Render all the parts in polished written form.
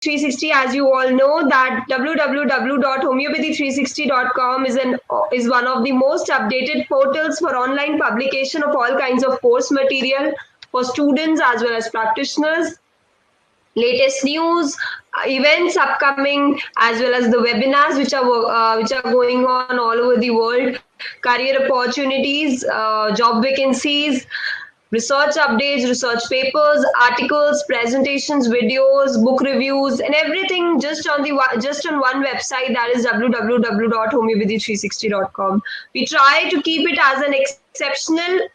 360, as you all know, that www.homeopathy360.com is one of the most updated portals for online publication of all kinds of course material for students as well as practitioners, latest news, events upcoming, as well as the webinars which are going on all over the world, career opportunities, job vacancies, research updates, research papers, articles, presentations, videos, book reviews, and everything just on one website, that is www.homeopathy360.com. We try to keep it as an exceptional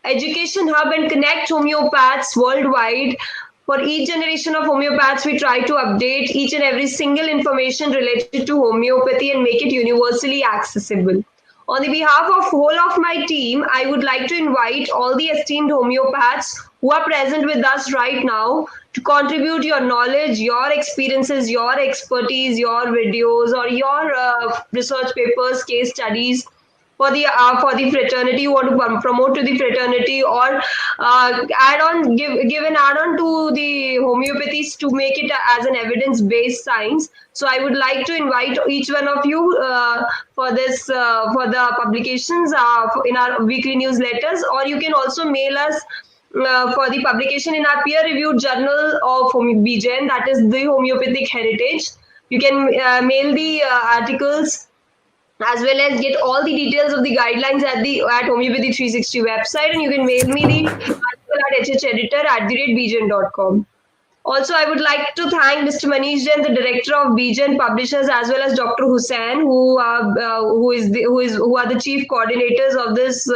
education hub and connect homeopaths worldwide. For each generation of homeopaths, we try to update each and every single information related to homeopathy and make it universally accessible. On the behalf of whole of my team, I would like to invite all the esteemed homeopaths who are present with us right now to contribute your knowledge, your experiences, your expertise, your videos, or your research papers, case studies for the fraternity. You want to promote to the fraternity, or give an add on to the homeopathies to make it as an evidence based science. So I would like to invite each one of you for this for the publications in our weekly newsletters, or you can also mail us for the publication in our peer reviewed journal of BGen, that is the Homeopathic Heritage. You can mail the articles as well as get all the details of the guidelines at Homeopathy 360 website, and you can mail me the article at hheditor@bgen.com. Also, I would like to thank Mr. Manish Jain, the director of BGen Publishers, as well as Dr. Hussain, who are the chief coordinators of this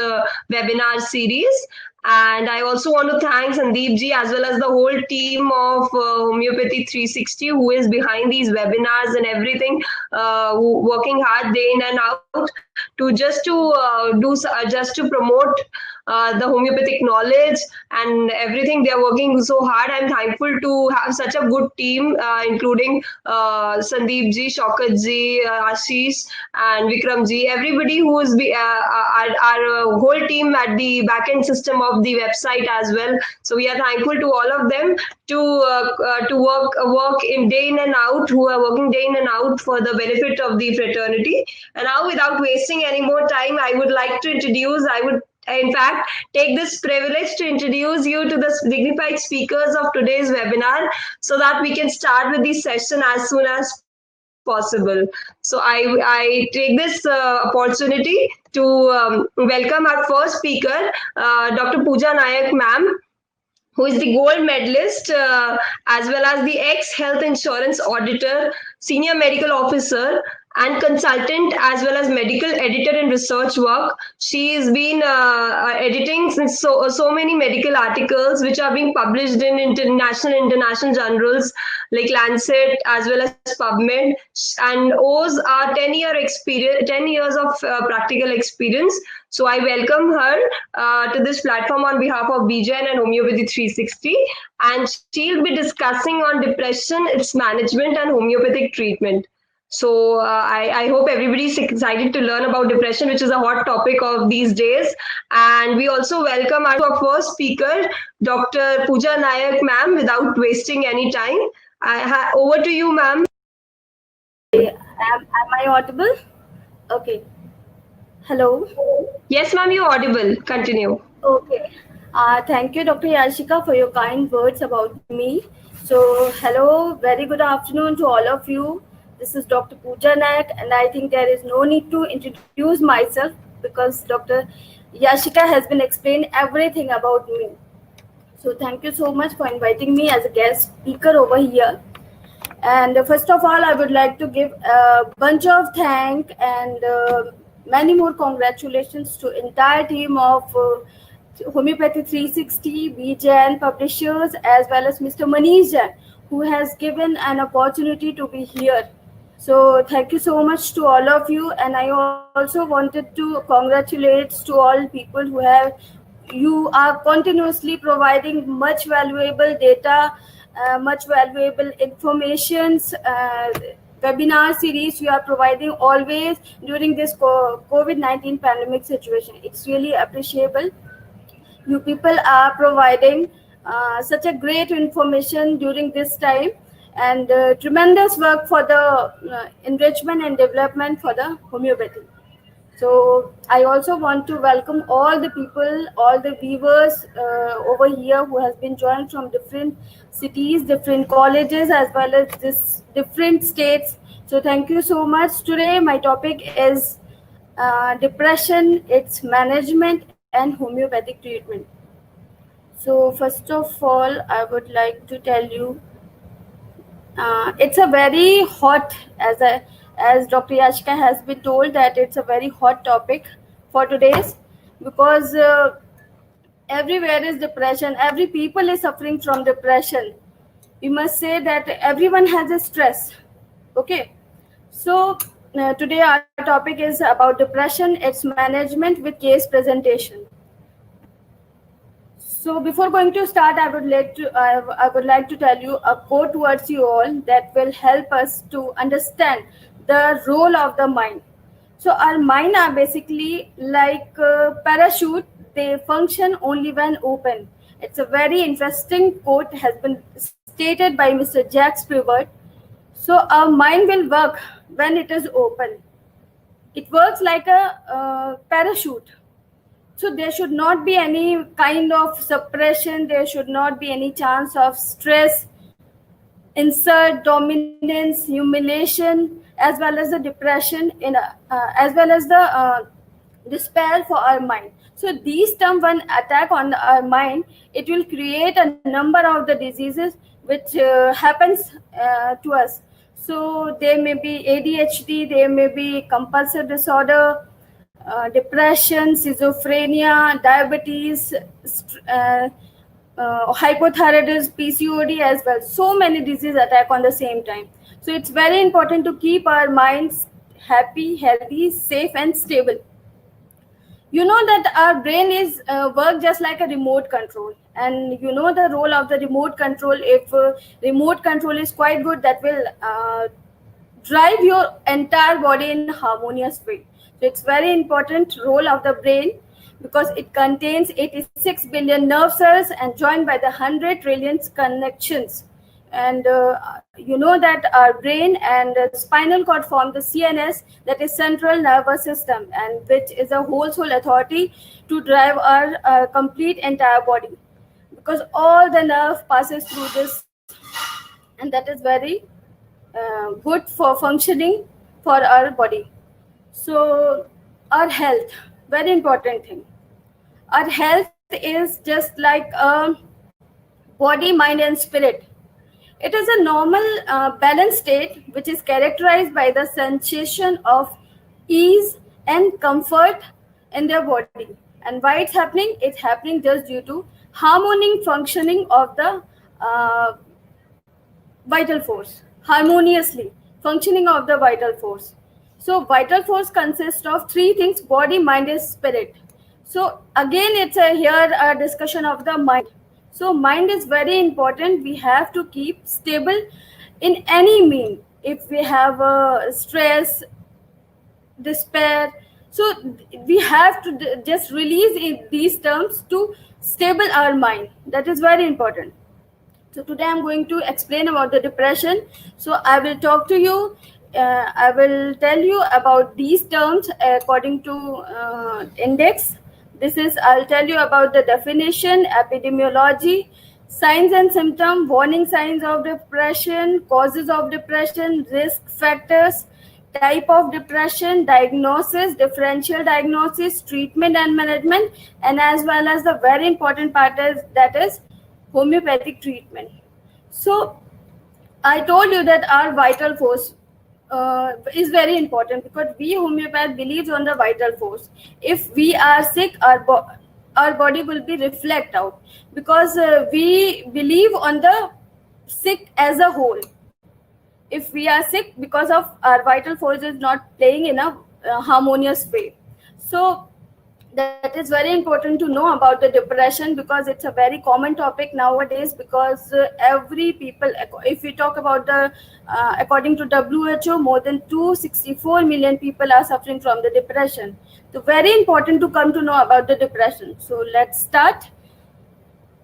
webinar series. And I also want to thank Sandeep ji as well as the whole team of Homeopathy 360, who is behind these webinars and everything, working hard day in and out to just to promote the homeopathic knowledge and everything. They are working so hard. I'm thankful to have such a good team, including Sandeep ji, Shaukat ji, Ashish, and Vikram ji. Everybody who is our whole team at the backend system of the website as well. So we are thankful to all of them to work day in and out, who are working day in and out for the benefit of the fraternity. And now, without wasting any more time, I would like to introduce. I would in fact take this privilege to introduce you to the dignified speakers of today's webinar, so that we can start with the session as soon as possible. So I take this opportunity to welcome our first speaker, Dr. Pooja Nayak ma'am, who is the gold medalist, as well as the ex-health insurance auditor, senior medical officer, and consultant, as well as medical editor in research work. She has been editing so many medical articles which are being published in international journals like Lancet as well as PubMed, and owes 10 years of practical experience. So I welcome her to this platform on behalf of BGen and Homeopathy 360, and she'll be discussing on depression, its management, and homeopathic treatment. So I hope everybody is excited to learn about depression, which is a hot topic of these days. And we also welcome our first speaker, Dr. Pooja Nayak ma'am, without wasting any time. Over to you, ma'am. Am I audible? Okay. Hello. Yes, ma'am, you're audible. Continue. Okay. Thank you, Dr. Yashika, for your kind words about me. So, hello, very good afternoon to all of you. This is Dr. Pooja Nayak, and I think there is no need to introduce myself because Dr. Yashika has been explained everything about me. So, thank you so much for inviting me as a guest speaker over here. And first of all, I would like to give a bunch of thanks and many more congratulations to entire team of Homeopathy 360, BGen Publishers, as well as Mr. Manish Jain, who has given an opportunity to be here. So thank you so much to all of you, and I also wanted to congratulate to all people you are continuously providing much valuable data, much valuable informations, webinar series you are providing always during this COVID-19 pandemic situation. It's really appreciable. You people are providing such a great information during this time, and tremendous work for the enrichment and development for the homeopathy. So I also want to welcome all the people, all the viewers over here who has been joined from different cities, different colleges, as well as this different states. So thank you so much. Today my topic is depression, its management, and homeopathic treatment. So first of all, I would like to tell you, it's a very hot, as Dr. Yashika has been told, that it's a very hot topic for today's, because everywhere is depression. Every people is suffering from depression. We must say that everyone has a stress. Okay, so today our topic is about depression, its management with case presentation. So before going to start, I would like to tell you a quote towards you all that will help us to understand the role of the mind. So our mind are basically like a parachute. They function only when open. It's a very interesting quote, has been stated by Mr. Jack Spivak. So our mind will work when it is open. It works like a parachute. So there should not be any kind of suppression. There should not be any chance of stress, insult, dominance, humiliation, as well as the depression, as well as the despair for our mind. So these terms, when attack on our mind, it will create a number of the diseases which happens to us. So there may be ADHD, there may be compulsive disorder, depression, schizophrenia, diabetes, hypothyroidism, PCOD as well. So many diseases attack on the same time. So it's very important to keep our minds happy, healthy, safe, and stable. You know that our brain is work just like a remote control, and you know the role of the remote control. If remote control is quite good, that will drive your entire body in a harmonious way. So it's very important role of the brain, because it contains 86 billion nerve cells and joined by the 100 trillion connections. And you know that our brain and spinal cord form the CNS, that is central nervous system, and which is a whole soul authority to drive our complete entire body, because all the nerve passes through this, and that is very good for functioning for our body. So our health, very important thing. Our health is just like a body, mind, and spirit. It is a normal balanced state which is characterized by the sensation of ease and comfort in their body. And why it's happening? It's happening just due to harmonic functioning of the vital force, harmoniously functioning of the vital force. So vital force consists of three things: body, mind, and spirit. So again, it's here a discussion of the mind. So mind is very important. We have to keep stable in any mean. If we have stress, despair, so we have to just release these terms to stable our mind. That is very important. So today I'm going to explain about the depression. So I will talk to you. I will tell you about these terms according to index. I'll tell you about the definition, epidemiology, signs and symptoms, warning signs of depression, causes of depression, risk factors, type of depression, diagnosis, differential diagnosis, treatment and management, and as well as the very important part that is homeopathic treatment. So I told you that our vital force is very important, because we homeopath believes on the vital force. If we are sick, our body will be reflect out, because we believe on the sick as a whole. If we are sick because of our vital force is not playing in a harmonious way. So that is very important to know about the depression, because it's a very common topic nowadays, because every people, if we talk about the according to WHO, more than 264 million people are suffering from the depression. So very important to come to know about the depression. So let's start.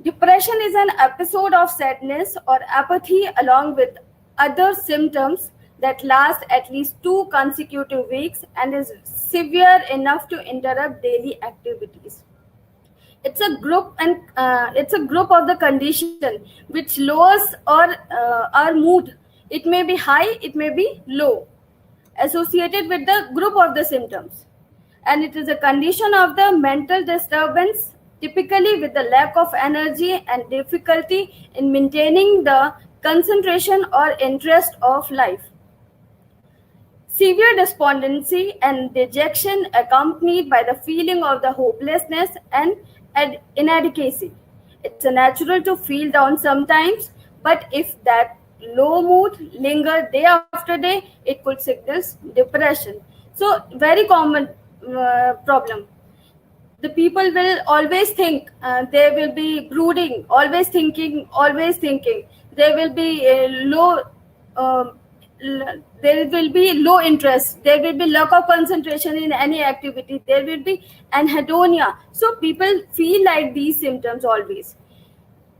Depression is an episode of sadness or apathy along with other symptoms that last at least 2 consecutive weeks and is severe enough to interrupt daily activities. It's a group of the condition which lowers our mood. It may be high, it may be low, associated with the group of the symptoms, and it is a condition of the mental disturbance, typically with the lack of energy and difficulty in maintaining the concentration or interest of life. Severe despondency and dejection accompanied by the feeling of the hopelessness and inadequacy. It's a natural to feel down sometimes, but if that low mood linger day after day, it could signal depression. So very common problem. The people will always think, they will be brooding, always thinking. There will be there will be low interest, there will be lack of concentration in any activity, there will be anhedonia. So people feel like these symptoms always.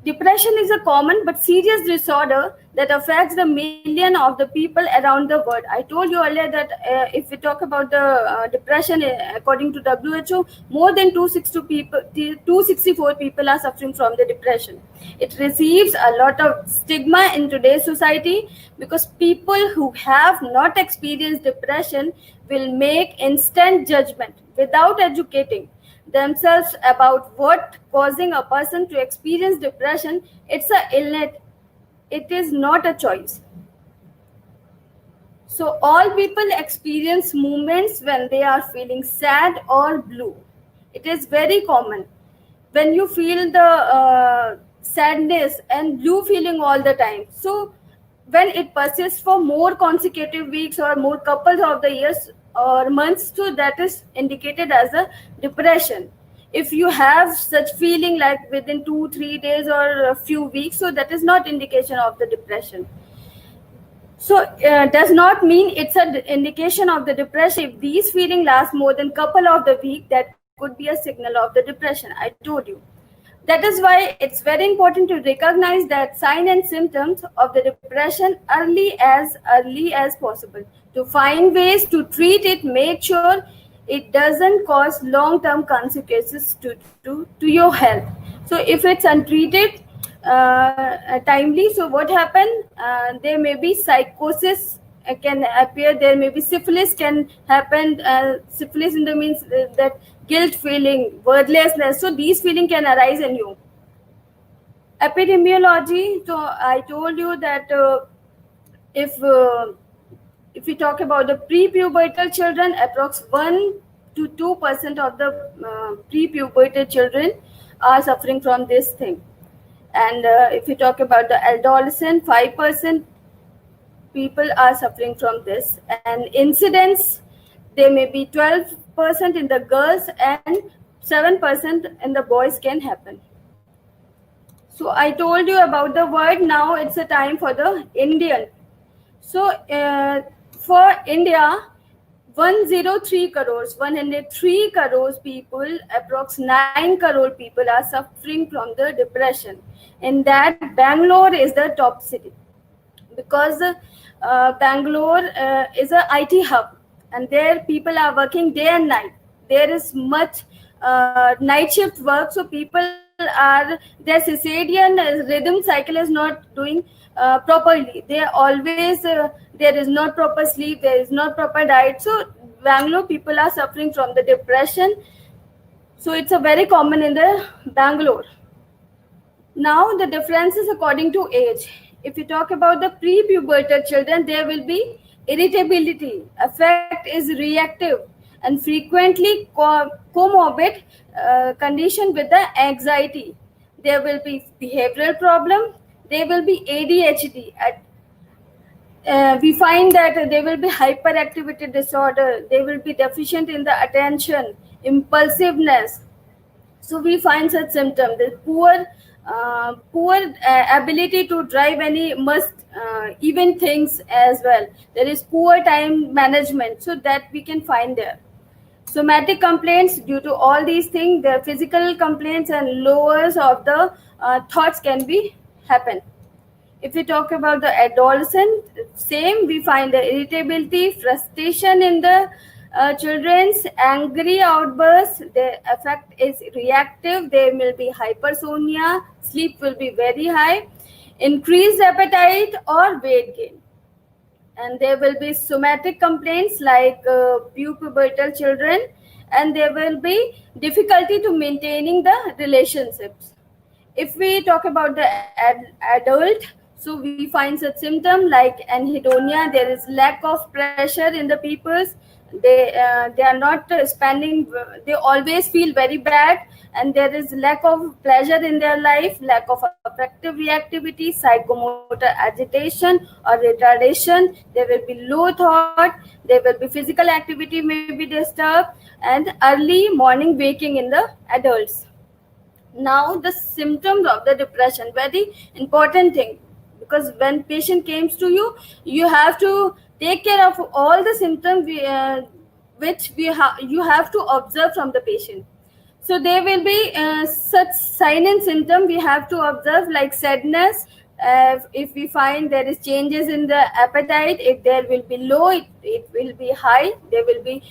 Depression is a common but serious disorder that affects the million of the people around the world. I told you earlier that if we talk about the depression, according to WHO, more than 264 people are suffering from the depression. It receives a lot of stigma in today's society because people who have not experienced depression will make instant judgment without educating themselves about what causing a person to experience depression. It's a illness, it is not a choice. So all people experience moments when they are feeling sad or blue. It is very common when you feel the sadness and blue feeling all the time. So when it persists for more consecutive weeks or more couples of the years or months, so that is indicated as a depression. If you have such feeling like within 2-3 days or a few weeks, so that is not indication of the depression. So does not mean it's an indication of the depression. If these feelings last more than couple of the week, that could be a signal of the depression. I told you. That is why it's very important to recognize that signs and symptoms of the depression early as possible. To find ways to treat it, make sure it doesn't cause long-term consequences to your health. So if it's untreated timely, so what happens? There may be psychosis can appear. There may be syphilis can happen. Syphilis in the means that guilt feeling, wordlessness. So these feelings can arise in you. Epidemiology. So I told you that if we talk about the prepubertal children, approx 1 to 2% of the prepubertal children are suffering from this thing. And if we talk about the adolescent, 5% people are suffering from this. And incidence, there may be 12% in the girls and 7% in the boys can happen. So I told you about the word. Now it's a time for the Indian. So for India, 103 crores people, approx 9 crore people are suffering from the depression. In that, Bangalore is the top city because Bangalore is a IT hub, and there people are working day and night. There is much night shift work, so people are, their circadian rhythm cycle is not doing properly. They are always there is not proper sleep, there is not proper diet. So Bangalore people are suffering from the depression. So it's a very common in the Bangalore. Now the differences according to age. If you talk about the prepubertal children, there will be irritability, affect is reactive, and frequently comorbid condition with the anxiety. There will be behavioral problem. There will be ADHD. We find that there will be hyperactivity disorder. They will be deficient in the attention, impulsiveness. So we find such symptoms. The poor ability to drive any even things as well. There is poor time management, so that we can find there. Somatic complaints due to all these things, the physical complaints and lowers of the thoughts can be happen. If we talk about the adolescent, same, we find the irritability, frustration in the children's, angry outbursts. The effect is reactive. There will be hypersomnia, sleep will be very high, increased appetite or weight gain. And there will be somatic complaints like pubertal children, and there will be difficulty to maintaining the relationships. If we talk about the adult, so we find such symptom like anhedonia. There is lack of pressure in the peoples. They are not spending. They always feel very bad, and there is lack of pleasure in their life, lack of affective reactivity, psychomotor agitation or retardation. There will be low thought. There will be physical activity may be disturbed, and early morning waking in the adults. Now the symptoms of the depression, very important thing, because when patient comes to you, you have to take care of all the symptoms which you have to observe from the patient. So there will be such sign and symptom we have to observe, like sadness. If we find there is changes in the appetite, if there will be low, it will be high. There will be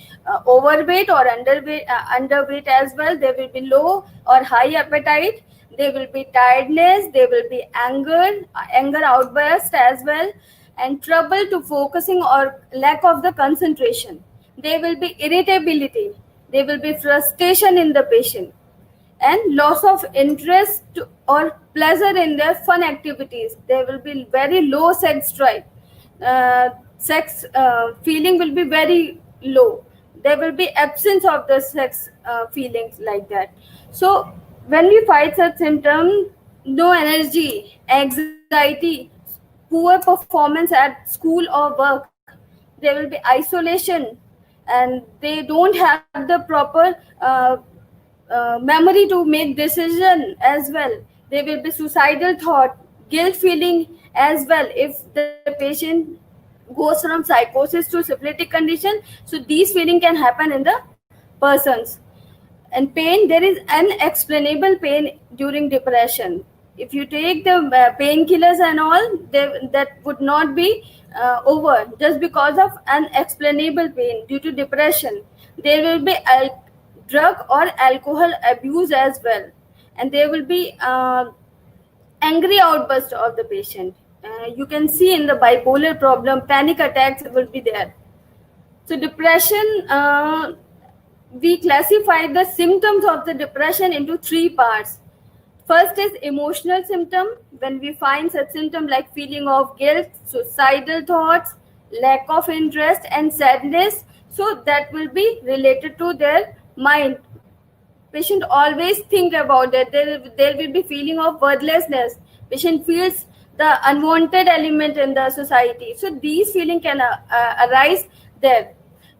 overweight or underweight as well. There will be low or high appetite. There will be tiredness. There will be anger outburst as well, and trouble to focusing or lack of the concentration. There will be irritability. There will be frustration in the patient, and loss of interest or pleasure in their fun activities. There will be very low sex drive. Sex feeling will be very low. There will be absence of the sex feelings like that. So when we find such symptoms, no energy, anxiety, poor performance at school or work, there will be isolation, and they don't have the proper memory to make decision as well. There will be suicidal thought, guilt feeling as well if the patient goes from psychosis to syphilitic condition. So these feeling can happen in the persons. And pain, there is unexplainable pain during depression. If you take the painkillers and all, that would not be over just because of unexplainable pain due to depression. There will be drug or alcohol abuse as well, and there will be angry outburst of the patient. You can see in the bipolar problem, panic attacks will be there. So depression, we classify the symptoms of the depression into three parts. First is emotional symptom. When we find such symptom like feeling of guilt, suicidal thoughts, lack of interest and sadness, so that will be related to their mind. Patient always think about that. There will be feeling of worthlessness. Patient feels the unwanted element in the society. So these feeling can arise there.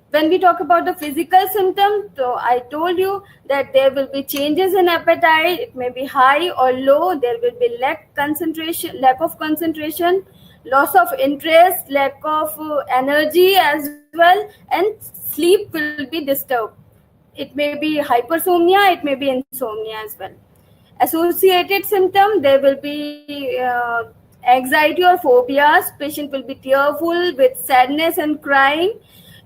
When we talk about the physical symptom, so I told you that there will be changes in appetite. It may be high or low. There will be lack of concentration, loss of interest, lack of energy as well, and sleep will be disturbed. It may be hypersomnia, it may be insomnia as well. Associated symptom, there will be anxiety or phobias. Patient will be tearful with sadness and crying.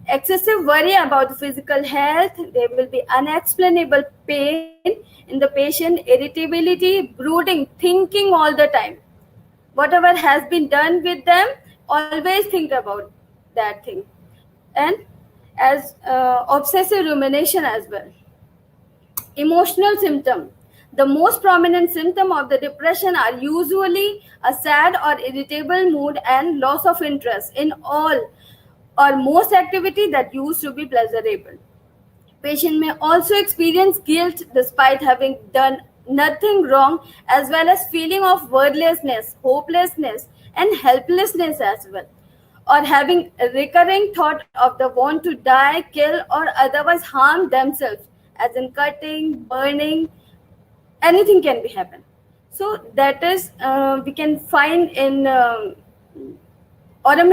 Excessive worry about the physical health. There will be unexplainable pain in the patient, irritability, brooding, thinking all the time. Whatever has been done with them, always think about that thing. And as obsessive rumination as well. Emotional symptom. The most prominent symptom of the depression are usually a sad or irritable mood and loss of interest in all or most activity that used to be pleasurable. Patient may also experience guilt despite having done nothing wrong, as well as feeling of worthlessness, hopelessness, and helplessness as well, or having a recurring thought of the want to die, kill, or otherwise harm themselves, as in cutting, burning, anything can be happen. So that is we can find in aurum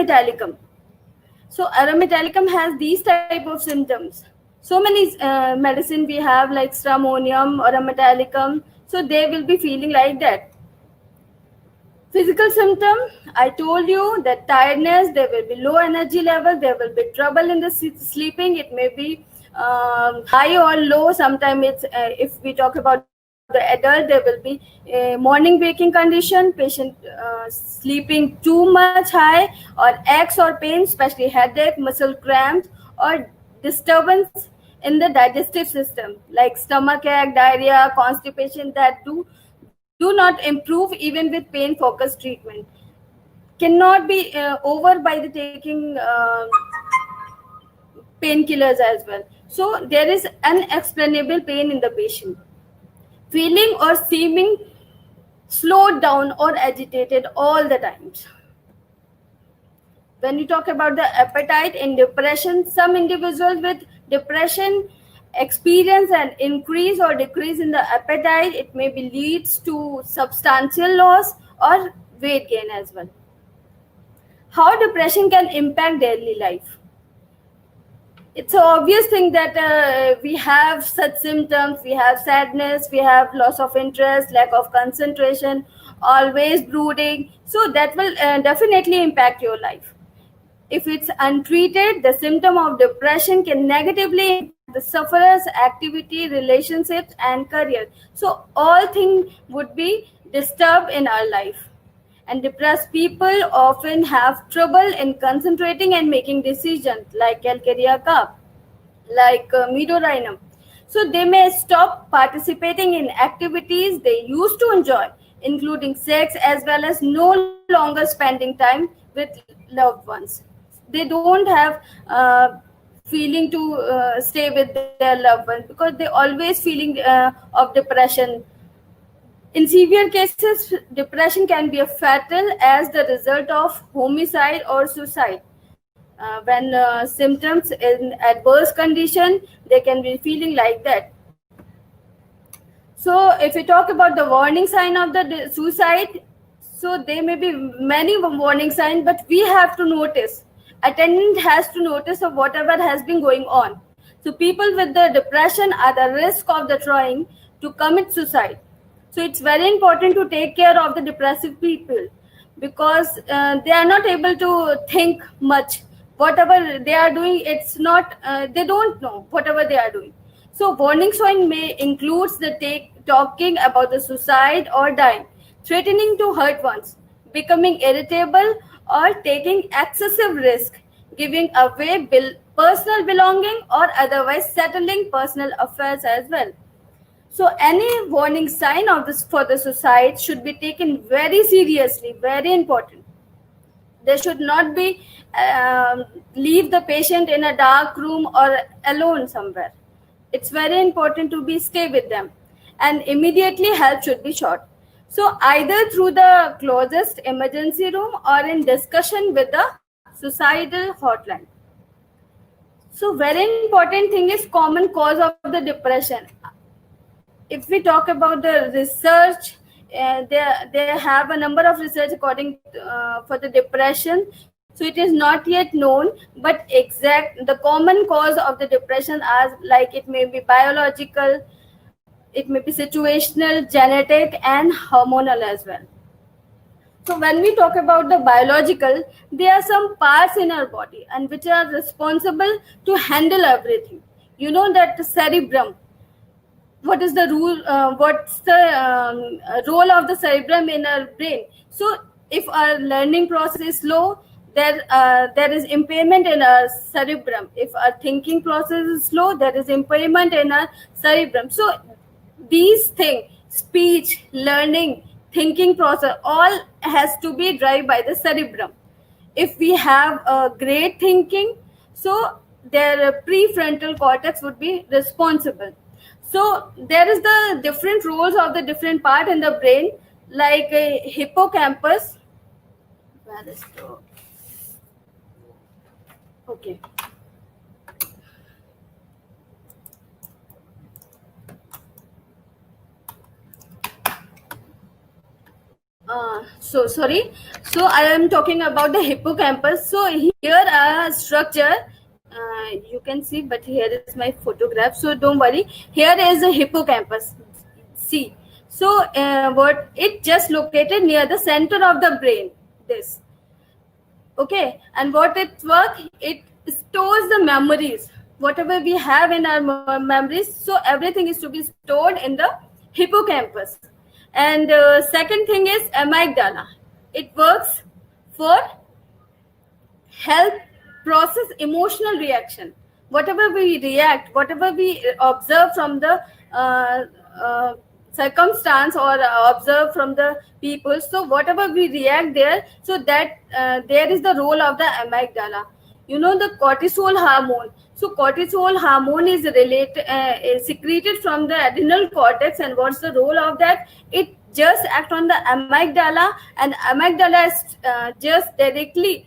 italicum. So aurum italicum has these type of symptoms. So many medicine we have like stramonium, aurum italicum. So they will be feeling like that. Physical symptom, I told you that tiredness, there will be low energy level, there will be trouble in the sleeping. It may be high or low. Sometimes it's if we talk about the adult, there will be a morning waking condition, patient sleeping too much high, or aches or pain, especially headache, muscle cramps, or disturbance in the digestive system like stomach ache, diarrhea, constipation that do not improve even with pain focused treatment, cannot be over by the taking painkillers as well. So there is unexplainable pain in the patient, feeling or seeming slowed down or agitated all the times. When you talk about the appetite in depression, some individuals with depression experience an increase or decrease in the appetite. It may be leads to substantial loss or weight gain as well. How depression can impact daily life? It's an obvious thing that we have such symptoms. We have sadness, we have loss of interest, lack of concentration, always brooding. So that will definitely impact your life. If it's untreated, the symptom of depression can negatively impact the sufferer's activity, relationships, and career. So all things would be disturbed in our life. And depressed people often have trouble in concentrating and making decisions, like calcarea cup, like midorhinum. So they may stop participating in activities they used to enjoy, including sex, as well as no longer spending time with loved ones. They don't have feeling to stay with their loved ones because they always feeling of depression. In severe cases, depression can be fatal as the result of homicide or suicide. When symptoms in adverse condition, they can be feeling like that. So if we talk about the warning sign of the suicide, so there may be many warning signs, but we have to notice. Attendant has to notice of whatever has been going on. So people with the depression are the risk of the trying to commit suicide. So it's very important to take care of the depressive people because they are not able to think much. Whatever they are doing, it's not. They don't know whatever they are doing. So warning sign may includes the talking about the suicide or dying, threatening to hurt ones, becoming irritable, or taking excessive risk, giving away personal belonging, or otherwise settling personal affairs as well. So any warning sign of this for the suicide should be taken very seriously, very important. They should not be leave the patient in a dark room or alone somewhere. It's very important to be stay with them, and immediately help should be sought. So either through the closest emergency room or in discussion with the suicidal hotline. So very important thing is common cause of the depression. If we talk about the research, they have a number of research according for the depression. So it is not yet known, but the common cause of the depression are like it may be biological, it may be situational, genetic, and hormonal as well. So when we talk about the biological, there are some parts in our body and which are responsible to handle everything. You know that the cerebrum. What is the rule? What's the role of the cerebrum in our brain? So if our learning process is slow, there is impairment in our cerebrum. If our thinking process is slow, there is impairment in our cerebrum. So these things, speech, learning, thinking process, all has to be driven by the cerebrum. If we have a great thinking, so their prefrontal cortex would be responsible. So there is the different roles of the different part in the brain, like a hippocampus. Where is the? Okay. So sorry. So I am talking about the hippocampus. So here a structure you can see, but here is my photograph. So don't worry. Here is a hippocampus. See. So what it just located near the center of the brain. This. Okay, and what it work, it stores the memories, whatever we have in our memories. So everything is to be stored in the hippocampus. And second thing is amygdala. It works for help process emotional reaction. Whatever we react, whatever we observe from the uh, uh, circumstance or observe from the people, so whatever we react there, so that there is the role of the amygdala. You know, the cortisol hormone. So cortisol hormone is secreted from the adrenal cortex, and what's the role of that? It just act on the amygdala, and amygdala is just directly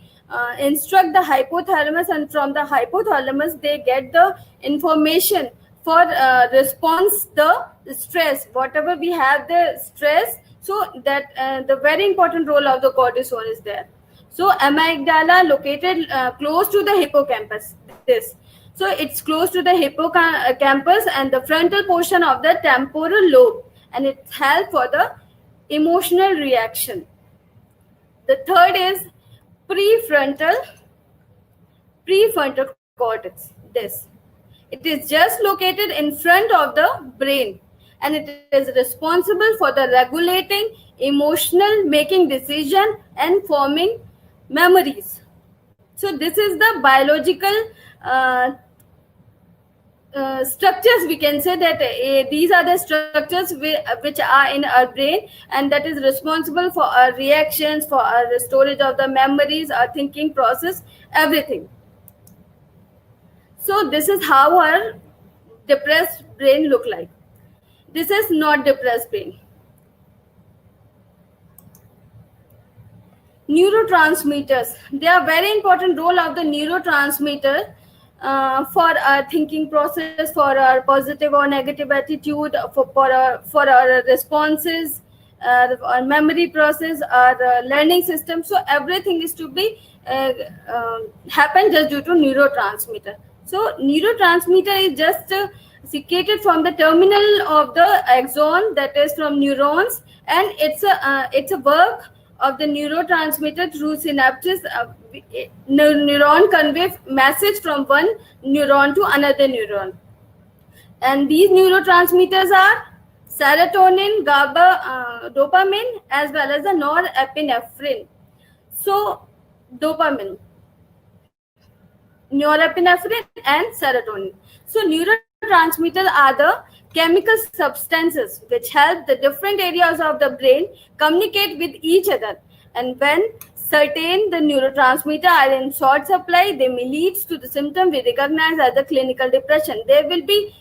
instruct the hypothalamus, and from the hypothalamus they get the information for response the stress, whatever we have the stress. So that the very important role of the cortisol is there. So amygdala located close to the hippocampus. This. So it's close to the hippocampus and the frontal portion of the temporal lobe, and it helps for the emotional reaction. The third is prefrontal cortex. This. It is just located in front of the brain, and it is responsible for the regulating emotional, making decision, and forming memories. So this is the biological structures. We can say that these are the structures which are in our brain, and that is responsible for our reactions, for our storage of the memories, our thinking process, everything. So this is how our depressed brain look like. This is not depressed brain. Neurotransmitters. They are very important role of the neurotransmitter for our thinking process, for our positive or negative attitude, for our responses, our memory process, our learning system. So everything is to be happen just due to neurotransmitter. So neurotransmitter is just secreted from the terminal of the axon, that is from neurons, and it's a work of the neurotransmitter through synapses. Neuron convey message from one neuron to another neuron, and these neurotransmitters are serotonin, GABA, dopamine, as well as the norepinephrine. So dopamine, norepinephrine, and serotonin. So neurotransmitters are the chemical substances which help the different areas of the brain communicate with each other. And when certain the neurotransmitter are in short supply, they may lead to the symptom we recognize as the clinical depression. There will be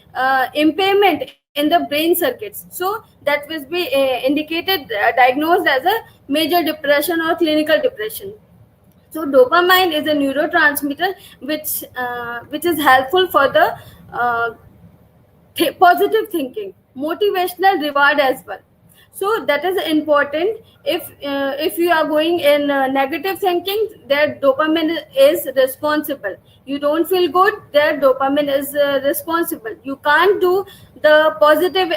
impairment in the brain circuits. So that will be indicated, diagnosed as a major depression or clinical depression. So dopamine is a neurotransmitter which is helpful for the positive thinking, motivational reward as well. So that is important. If you are going in negative thinking, that dopamine is responsible. You don't feel good, that dopamine is responsible. You can't do the positive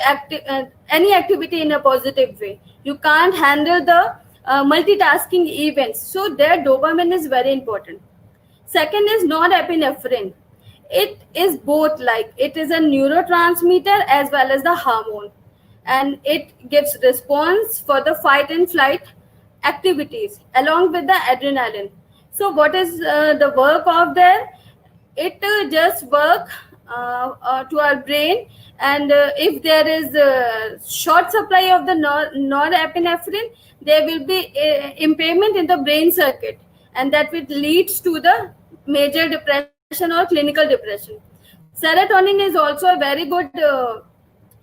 any activity in a positive way. You can't handle the multitasking events. So their dopamine is very important. Second is norepinephrine. It is both, like it is a neurotransmitter as well as the hormone, and it gives response for the fight and flight activities along with the adrenaline. So what is the work of there? It just work to our brain, and if there is a short supply of the norepinephrine, there will be impairment in the brain circuit, and that will lead to the major depression or clinical depression. Serotonin is also a very good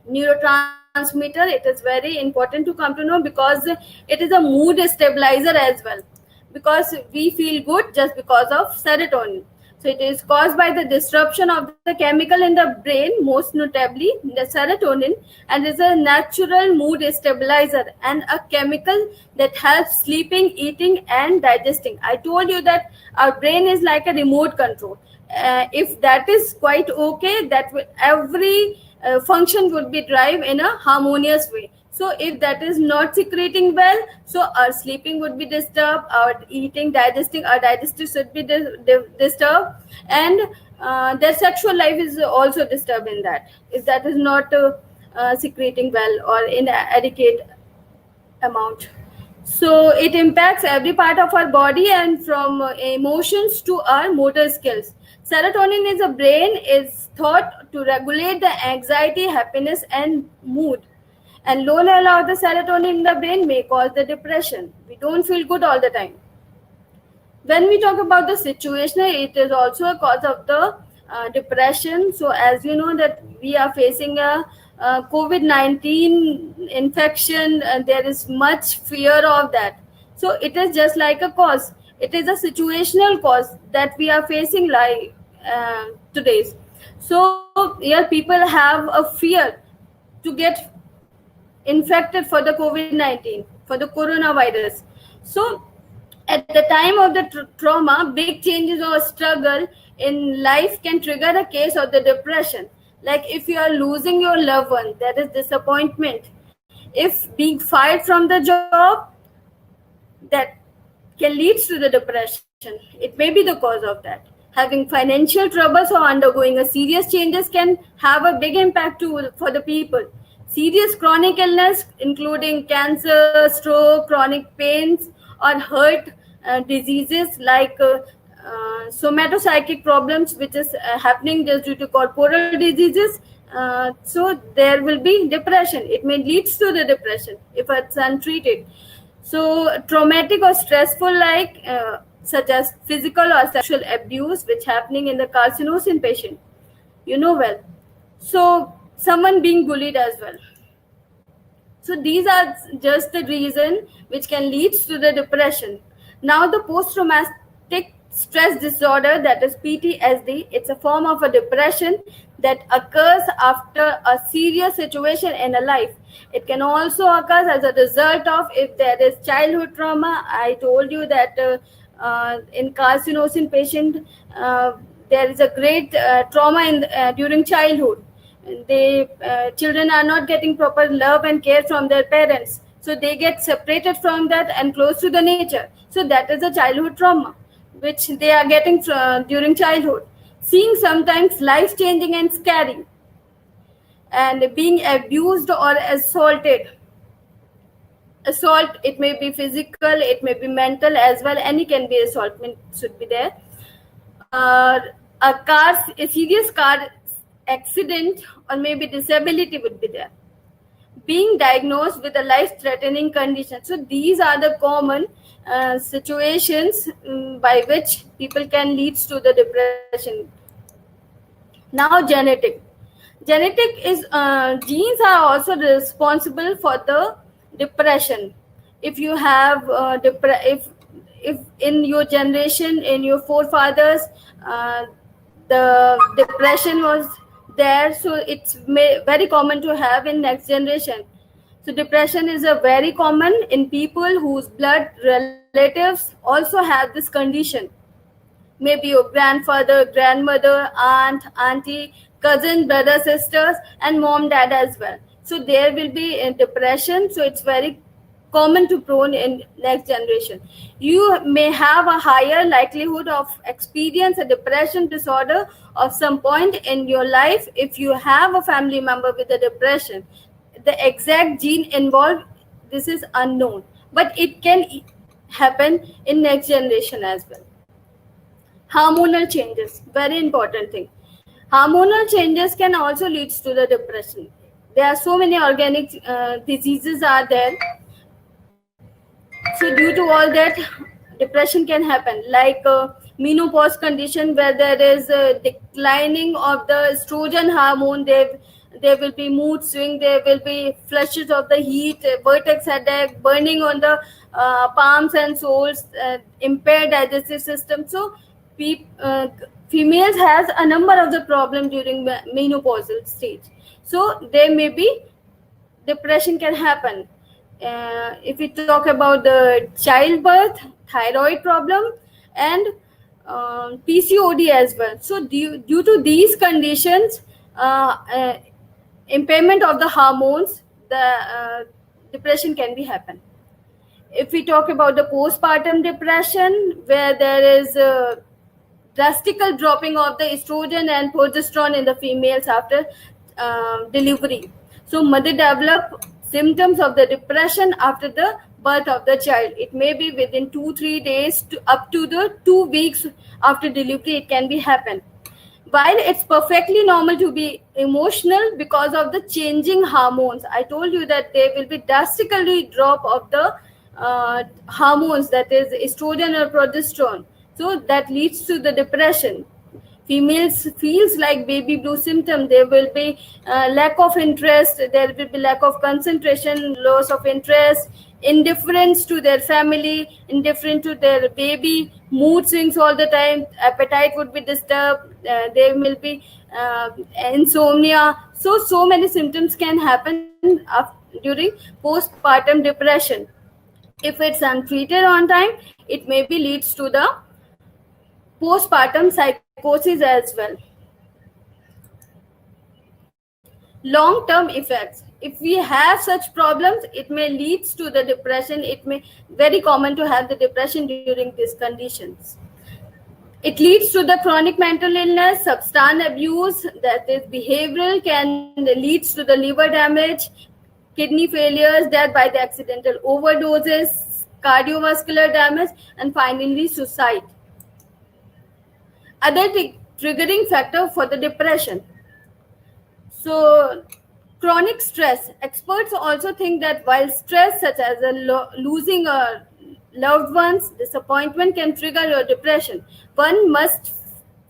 neurotransmitter. It is very important to come to know, because it is a mood stabilizer as well, because we feel good just because of serotonin. So it is caused by the disruption of the chemical in the brain, most notably the serotonin, and is a natural mood stabilizer and a chemical that helps sleeping, eating, and digesting. I told you that our brain is like a remote control. If that is quite okay, that every function would be drive in a harmonious way. So if that is not secreting well, so our sleeping would be disturbed, our digestive should be disturbed, and their sexual life is also disturbed in that, if that is not secreting well or in adequate amount. So it impacts every part of our body, and from emotions to our motor skills. Serotonin is a brain is thought to regulate the anxiety, happiness, and mood. And low level of the serotonin in the brain may cause the depression. We don't feel good all the time. When we talk about the situational, it is also a cause of the depression. So as you know that we are facing a COVID-19 infection, there is much fear of that. So it is just like a cause. It is a situational cause that we are facing like today. So yeah, people have a fear to get infected for the COVID-19, for the coronavirus. So at the time of the trauma, big changes or struggle in life can trigger a case of the depression. Like if you are losing your loved one, that is disappointment. If being fired from the job, that can lead to the depression. It may be the cause of that. Having financial troubles or undergoing a serious changes can have a big impact for the people. Serious chronic illness, including cancer, stroke, chronic pains, or heart diseases like somatopsychic problems, which is happening just due to corporal diseases. So there will be depression. It may lead to the depression if it's untreated. So traumatic or stressful, like such as physical or sexual abuse, which happening in the carcinosin patient, you know well. So someone being bullied as well. So these are just the reason which can lead to the depression. Now the post-traumatic stress disorder, that is PTSD, it's a form of a depression that occurs after a serious situation in a life. It can also occur as a result of if there is childhood trauma. I told you that in carcinosin patient, there is a great trauma during childhood. Children are not getting proper love and care from their parents, so they get separated from that and close to the nature. So that is a childhood trauma which they are getting during childhood. Seeing sometimes life changing and scary, and being abused or assaulted. Assault, it may be physical, it may be mental as well. Any can be assault should be there. A serious car accident or maybe disability would be there. Being diagnosed with a life-threatening condition. So these are the common situations by which people can lead to the depression. Now genetic. Genetic is genes are also responsible for the depression. If you have if in your generation, in your forefathers, the depression was there, so it's very common to have in next generation. So depression is a very common in people whose blood relatives also have this condition. Maybe your grandfather, grandmother, aunt, auntie, cousin, brother, sisters, and mom, dad as well. So there will be depression. So it's very common to prone in next generation. You may have a higher likelihood of experience a depression disorder of some point in your life if you have a family member with a depression. The exact gene involved, this is unknown, but it can happen in next generation as well. Hormonal changes, very important thing. Hormonal changes can also lead to the depression. There are so many organic diseases are there. So due to all that, depression can happen, like menopause condition where there is a declining of the estrogen hormone. There will be mood swing, there will be flashes of the heat, vertex headache, burning on the palms and soles, impaired digestive system. So females has a number of the problem during menopausal stage. So there may be depression can happen. If we talk about the childbirth, thyroid problem, and PCOD as well. So due to these conditions, impairment of the hormones, depression can be happen. If we talk about the postpartum depression, where there is a drastical dropping of the estrogen and progesterone in the females after delivery. So mother develop symptoms of the depression after the birth of the child. It may be within 2-3 days to up to the 2 weeks after delivery it can be happen. While it's perfectly normal to be emotional because of the changing hormones. I told you that there will be drastically drop of the hormones, that is estrogen or progesterone. So that leads to the depression. Females feels like baby blue symptom. There will be lack of interest. There will be lack of concentration, loss of interest, indifference to their family, indifferent to their baby, mood swings all the time. Appetite would be disturbed. There will be insomnia. So many symptoms can happen during postpartum depression. If it's untreated on time, it maybe leads to the postpartum psychosis as well. Long-term effects. If we have such problems, it may lead to the depression. It may very common to have the depression during these conditions. It leads to the chronic mental illness, substance abuse, that is behavioral, can leads to the liver damage, kidney failures, death by the accidental overdoses, cardiovascular damage, and finally suicide. Other triggering factor for the depression. So chronic stress. Experts also think that while stress such as losing a loved ones, disappointment can trigger your depression, one must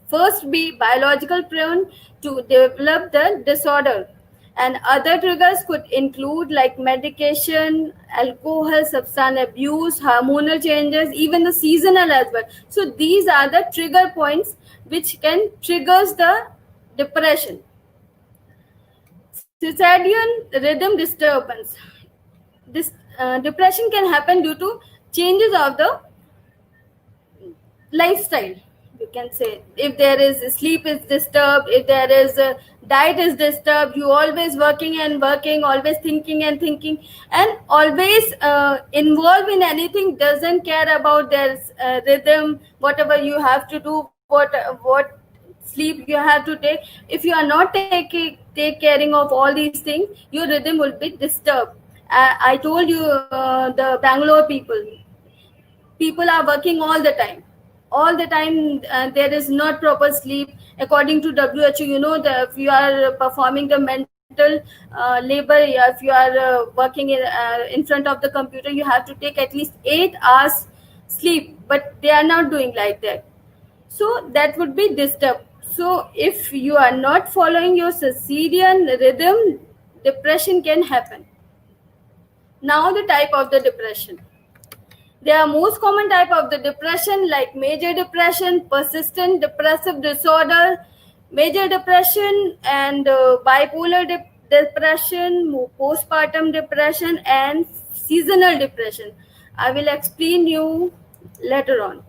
first be biological prone to develop the disorder. And other triggers could include like medication, alcohol, substance abuse, hormonal changes, even the seasonal as well. So these are the trigger points which can triggers the depression. Circadian rhythm disturbance. This depression can happen due to changes of the lifestyle. You can say if there is sleep is disturbed, if there is diet is disturbed, you always working and working, always thinking and thinking, and always involved in anything, doesn't care about their rhythm, whatever you have to do, what sleep you have to take. If you are not take caring of all these things, your rhythm will be disturbed. I told you the Bangalore people are working all the time. There is not proper sleep. According to WHO, you know that if you are performing the mental labor, if you are working in front of the computer, you have to take at least 8 hours sleep, but they are not doing like that. So that would be disturbed. So if you are not following your circadian rhythm, depression can happen. Now the type of the depression. There are most common type of the depression like major depression, persistent depressive disorder, major depression, and bipolar depression, postpartum depression, and seasonal depression. I will explain you later on.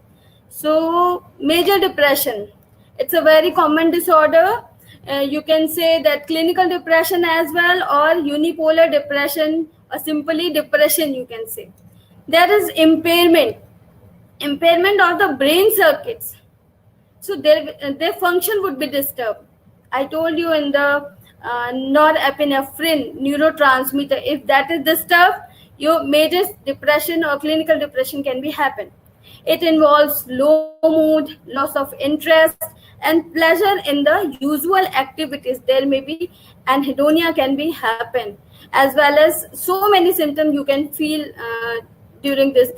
So major depression, it's a very common disorder. You can say that clinical depression as well, or unipolar depression, or simply depression you can say. There is impairment of the brain circuits. So their function would be disturbed. I told you in the norepinephrine neurotransmitter, if that is disturbed, your major depression or clinical depression can be happen. It involves low mood, loss of interest, and pleasure in the usual activities. There may be anhedonia can be happen, as well as so many symptoms you can feel during this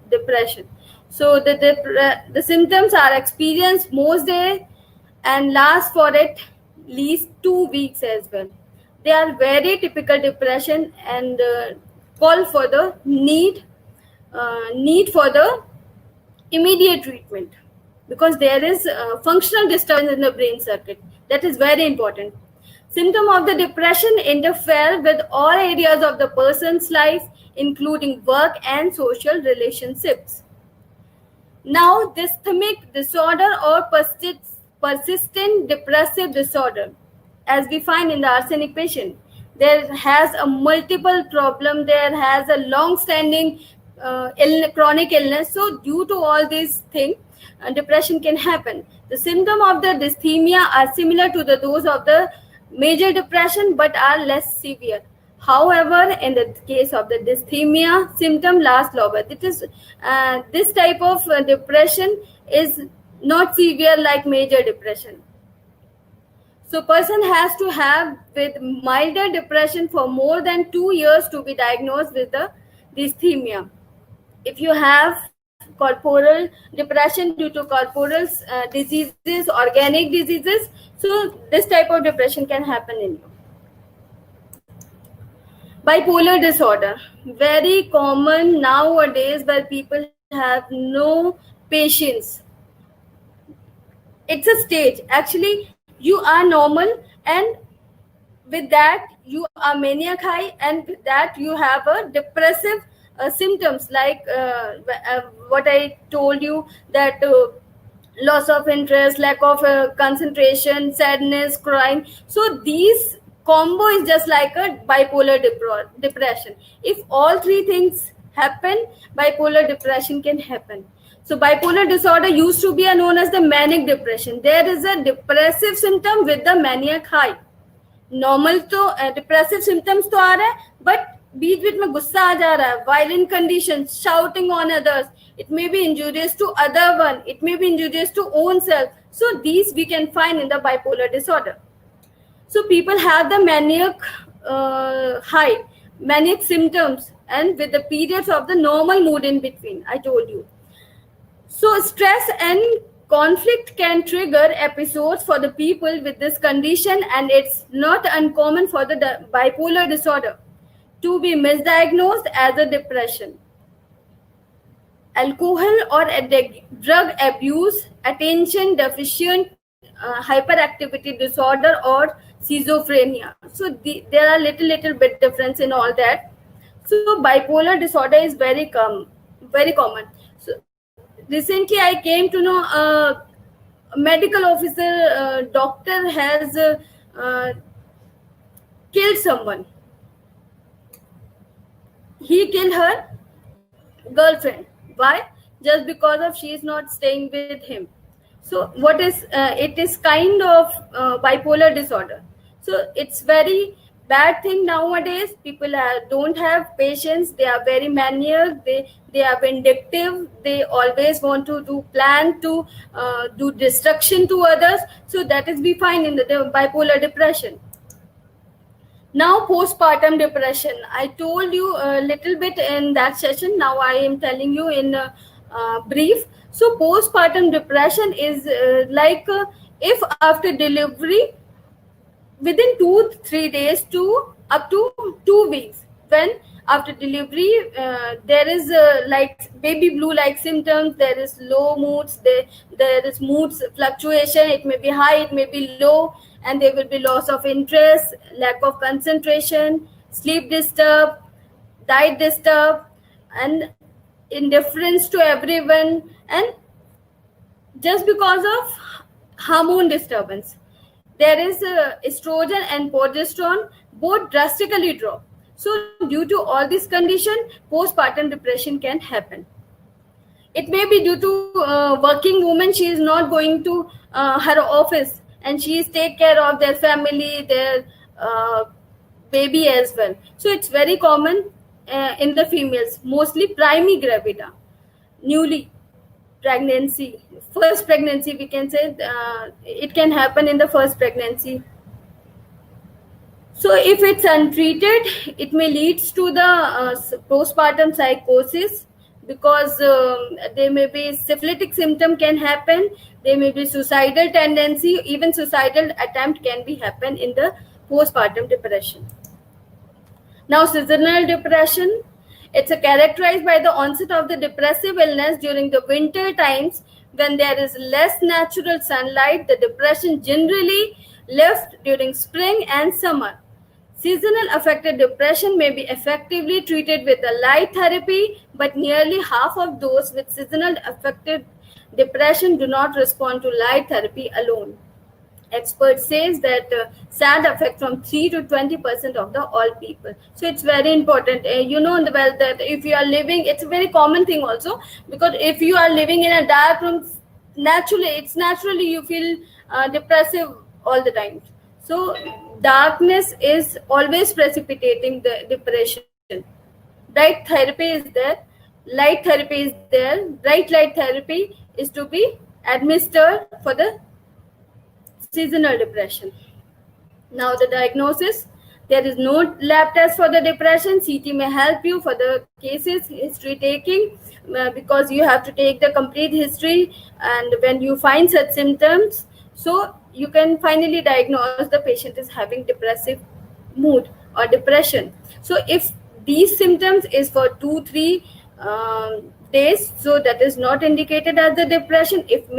depression. So the symptoms are experienced most day and last for at least 2 weeks as well. They are very typical depression and call for the need for the immediate treatment, because there is functional disturbance in the brain circuit. That is very important. Symptom of the depression interfere with all areas of the person's life, including work and social relationships. Now, dysthymic disorder or persistent depressive disorder, as we find in the arsenic patient. there has a multiple problem, there has a long standing chronic illness. So due to all these things, depression can happen. The symptom of the dysthymia are similar to those of the major depression but are less severe. However, in the case of the dysthymia, symptom lasts longer. This type of depression is not severe like major depression. So person has to have with milder depression for more than 2 years to be diagnosed with the dysthymia. If you have corporal depression due to corporal diseases, organic diseases, so this type of depression can happen in you. Bipolar disorder, very common nowadays where people have no patience. It's a stage. Actually, you are normal, and with that you are maniac high, and with that you have a depressive symptoms like what I told you, that loss of interest, lack of concentration, sadness, crying. So these combo is just like a bipolar depression. If all three things happen, bipolar depression can happen. So bipolar disorder used to be known as the manic depression. There is a depressive symptom with the maniac high. Normal तो depressive symptoms तो आ रहा है, but बीच बीच में गुस्सा आ जा रहा है, violent condition, shouting on others, it may be injurious to other one, it may be injurious to own self. So these we can find in the bipolar disorder. So people have the maniac high, manic symptoms, and with the periods of the normal mood in between, I told you. So stress and conflict can trigger episodes for the people with this condition, and it's not uncommon for the bipolar disorder to be misdiagnosed as a depression. Alcohol or drug abuse, attention deficient hyperactivity disorder, or schizophrenia. So there are little bit difference in all that. So bipolar disorder is very common. So recently I came to know a medical officer, doctor has killed someone. He killed her girlfriend. Why? Just because of she is not staying with him. So what is it is kind of bipolar disorder. So it's very bad thing nowadays. People don't have patience. They are very maniac. They are vindictive. They always want to do destruction to others. So that is we find in the bipolar depression. Now postpartum depression, I told you a little bit in that session. Now I am telling you in brief. So postpartum depression is if after delivery, within 2-3 days to up to 2 weeks, when after delivery there is like baby blue like symptoms, there is low moods, there is moods fluctuation, it may be high, it may be low, and there will be loss of interest, lack of concentration, sleep disturb, diet disturb, and indifference to everyone, and just because of hormone disturbance. There is estrogen and progesterone both drastically drop. So due to all this condition, postpartum depression can happen. It may be due to working woman, she is not going to her office, and she is take care of their family, their baby as well. So it's very common in the females, mostly primigravida, newly pregnancy, first pregnancy, we can say it can happen in the first pregnancy. So if it's untreated, it may lead to the postpartum psychosis, because there may be syphilitic symptom can happen, there may be suicidal tendency, even suicidal attempt can be happen in the postpartum depression. Now seasonal depression, it's characterized by the onset of the depressive illness during the winter times when there is less natural sunlight. The depression generally left during spring and summer. Seasonal affected depression may be effectively treated with a light therapy, but nearly half of those with seasonal affected depression do not respond to light therapy alone. expert says that SAD affect from 3 to 20% of the all people. So it's very important. You know well that if you are living, it's a very common thing also, because if you are living in a dark room, naturally you feel depressive all the time. So darkness is always precipitating the depression. Bright therapy is there, light therapy is there. Bright light therapy is to be administered for the seasonal depression. Now the diagnosis, there is no lab test for the depression. CT may help you for the cases, history taking, because you have to take the complete history, and when you find such symptoms, so you can finally diagnose the patient is having depressive mood or depression. So if these symptoms is for 2-3 days, so that is not indicated as the depression. If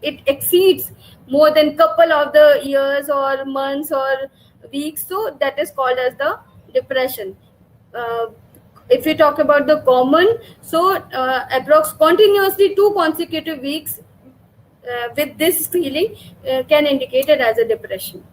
it exceeds more than couple of the years or months or weeks, so that is called as the depression. If we talk about the common, so approx continuously 2 consecutive weeks with this feeling can indicate it as a depression.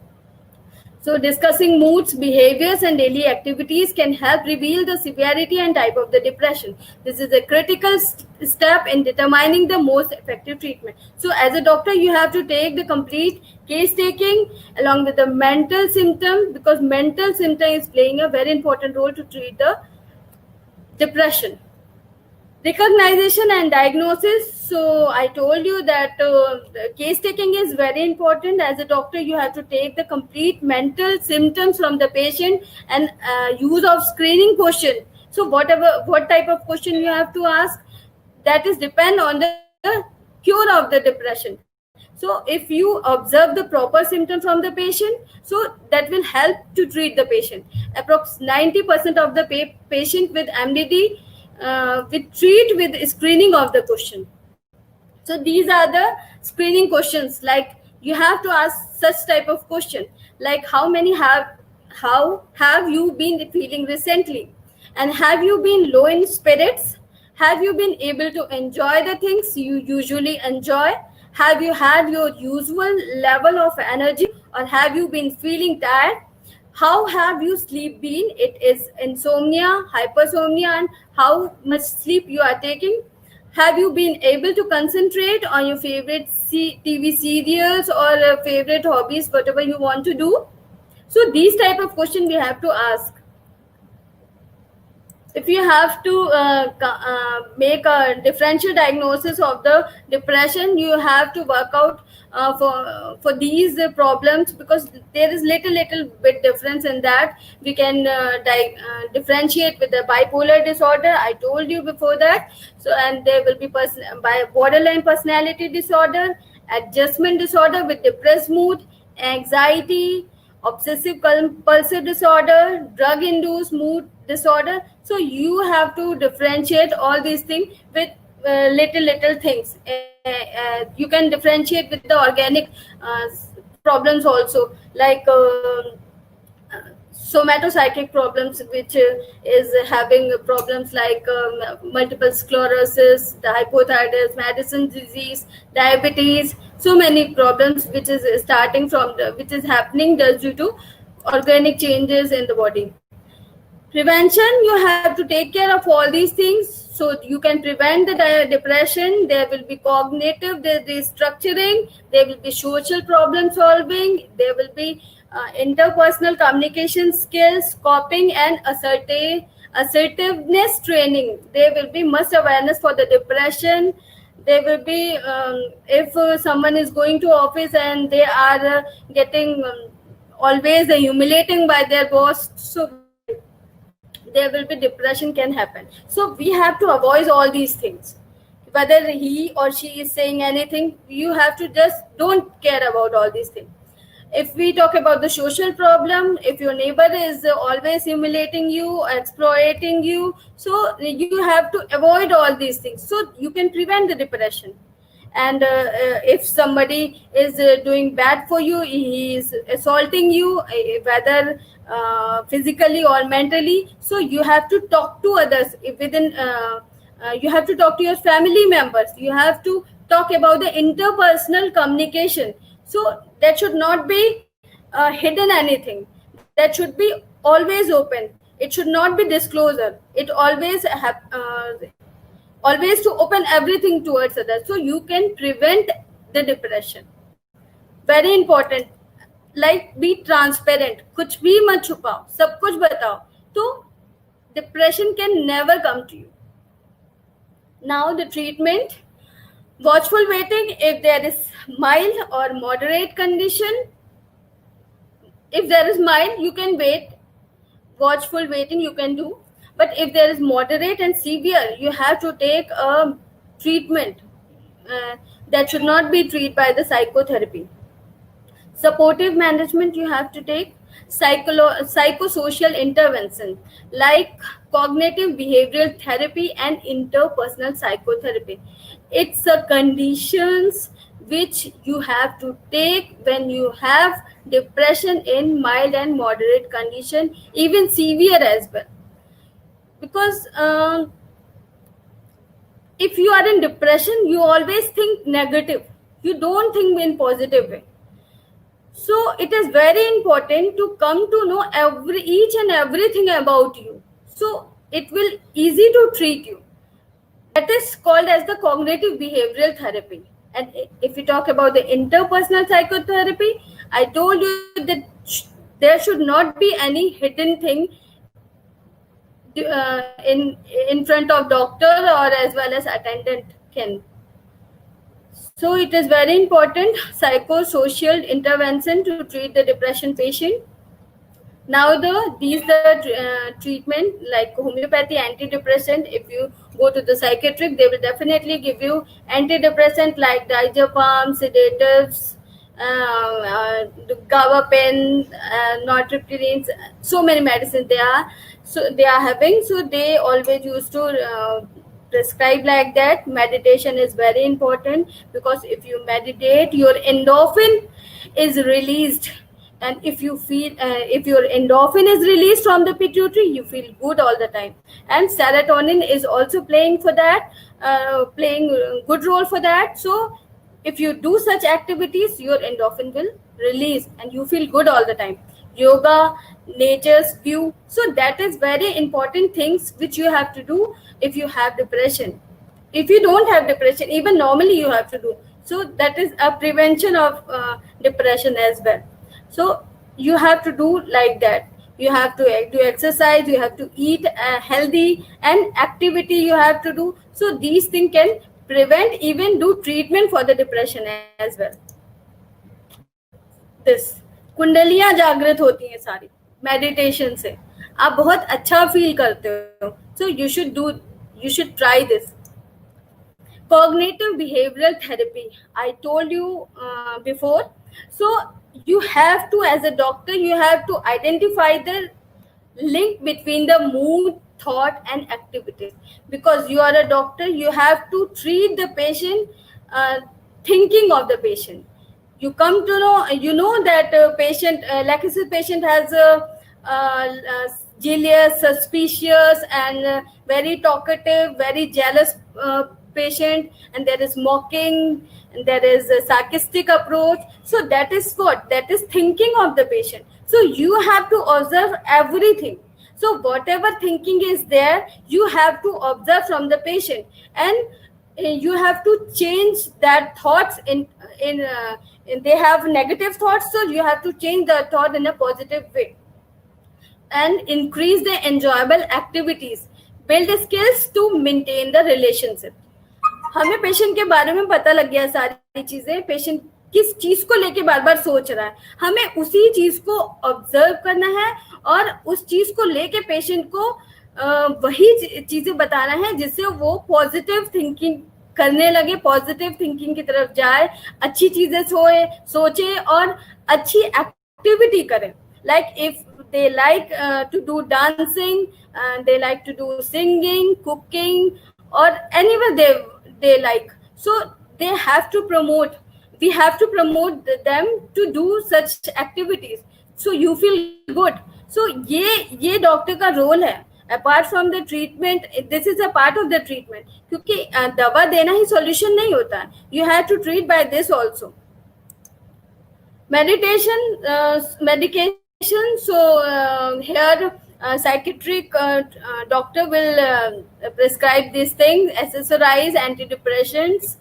So discussing moods, behaviors, and daily activities can help reveal the severity and type of the depression. This is a critical step in determining the most effective treatment. So as a doctor, you have to take the complete case taking along with the mental symptom, because mental symptom is playing a very important role to treat the depression. Recognition and diagnosis. So I told you that case taking is very important. As a doctor, you have to take the complete mental symptoms from the patient and use of screening question. So what type of question you have to ask, that is depend on the cure of the depression. So if you observe the proper symptom from the patient, so that will help to treat the patient. Approx 90% of the patient with MDD we treat with screening of the question. So these are the screening questions. Like you have to ask such type of question, like how have you been feeling recently, and have you been low in spirits, have you been able to enjoy the things you usually enjoy, have you had your usual level of energy, or have you been feeling tired, how have you sleep been, it is insomnia, hypersomnia, and how much sleep you are taking, have you been able to concentrate on your favorite TV serials or favorite hobbies, whatever you want to do. So these type of questions we have to ask. If you have to make a differential diagnosis of the depression, you have to work out for these problems, because there is little bit difference in that. We can differentiate with the bipolar disorder, I told you before that. So, and there will be by borderline personality disorder, adjustment disorder with depressed mood, anxiety, obsessive compulsive disorder, drug induced mood disorder. So you have to differentiate all these things with little things. You can differentiate with the organic problems also, like somatopsychic problems, which is having problems like multiple sclerosis, the hypothyroidism, Addison's disease, diabetes, so many problems which is starting from which is happening just due to organic changes in the body. Prevention, you have to take care of all these things so you can prevent the depression. There will be cognitive restructuring, there will be social problem solving, there will be interpersonal communication skills, coping, and assertiveness training. There will be much awareness for the depression. There will be if someone is going to office and they are getting always humiliating by their boss, so there will be depression can happen. So we have to avoid all these things. Whether he or she is saying anything, you have to just don't care about all these things. If we talk about the social problem, if your neighbor is always humiliating you, exploiting you, so you have to avoid all these things so you can prevent the depression. And if somebody is doing bad for you, he is assaulting you, whether physically or mentally, so you have to talk to others within you have to talk to your family members, you have to talk about the interpersonal communication. So that should not be hidden anything. That should be always open. It should not be disclosure. It always to open everything towards others, so you can prevent the depression. Very important. Like be transparent, कुछ भी मत छुपाओ, सब कुछ बताओ, तो depression can never come to you. Now the treatment: watchful waiting if there is mild or moderate condition. If there is mild, you can wait. Watchful waiting you can do. But if there is moderate and severe, you have to take a treatment. That should not be treated by the psychotherapy. Supportive management you have to take. Psychosocial intervention like cognitive behavioral therapy and interpersonal psychotherapy. It's a conditions which you have to take when you have depression in mild and moderate condition, even severe as well. Because if you are in depression, you always think negative. You don't think in positive way. So it is very important to come to know each and everything about you. So it will easy to treat you. That is called as the cognitive behavioral therapy. And if we talk about the interpersonal psychotherapy, I told you that there should not be any hidden thing in front of doctor or as well as attendant can. So it is very important psychosocial intervention to treat the depression patient. Now these treatment like homeopathy antidepressant. If you go to the psychiatric, they will definitely give you antidepressant like diazepam, sedatives, gabapen, nortriptylines. So many medicines they are having. So they always used to prescribe like that. Meditation is very important, because if you meditate, your endorphin is released. And if you feel if your endorphin is released from the pituitary, you feel good all the time. And serotonin is also playing good role for that. So if you do such activities, your endorphin will release and you feel good all the time. Yoga, nature's view. So that is very important things which you have to do if you have depression. If you don't have depression, even normally you have to do. So that is a prevention of depression as well. So you have to do like that. You have to do exercise, you have to eat healthy, and activity you have to do. So these things can prevent, even do treatment for the depression as well. This कुंडलियां जागृत होती हैं सारी meditation से. आप बहुत अच्छा feel करते हो. So you should try this. Cognitive behavioral therapy, I told you before. So you have to, as a doctor, you have to identify the link between the mood, thought and activities. Because you are a doctor, you have to treat the patient thinking of the patient. You come to know, that patient, like I said, patient has jealous, suspicious and very talkative, very jealous patient, and there is mocking, and there is a sarcastic approach. So that is what? That is thinking of the patient. So you have to observe everything. So whatever thinking is there, you have to observe from the patient, and you have to change that thoughts in they have negative thoughts, so you have to change the thought in a positive way and increase the enjoyable activities, build skills to maintain the relationship. हमें patient के बारे में पता लग गया सारी चीजें. Patient किस चीज को लेके बार बार सोच रहा है, हमें उसी चीज को ऑब्जर्व करना है और उस चीज को लेके पेशेंट को वही चीजें बताना है जिससे वो पॉजिटिव थिंकिंग करने लगे, पॉजिटिव थिंकिंग की तरफ जाए, अच्छी चीजें सोचे और अच्छी एक्टिविटी करें. Like if they like to do dancing, they like to do singing, cooking, or anywhere they like. So they have to promote. We have to promote them to do such activities. So you feel good. So ये doctor का role है. Apart from the treatment, this is a part of the treatment. क्योंकि दवा देना ही solution नहीं होता. You have to treat by this also. Medication. So here psychiatric doctor will prescribe these things, SSRIs, antidepressants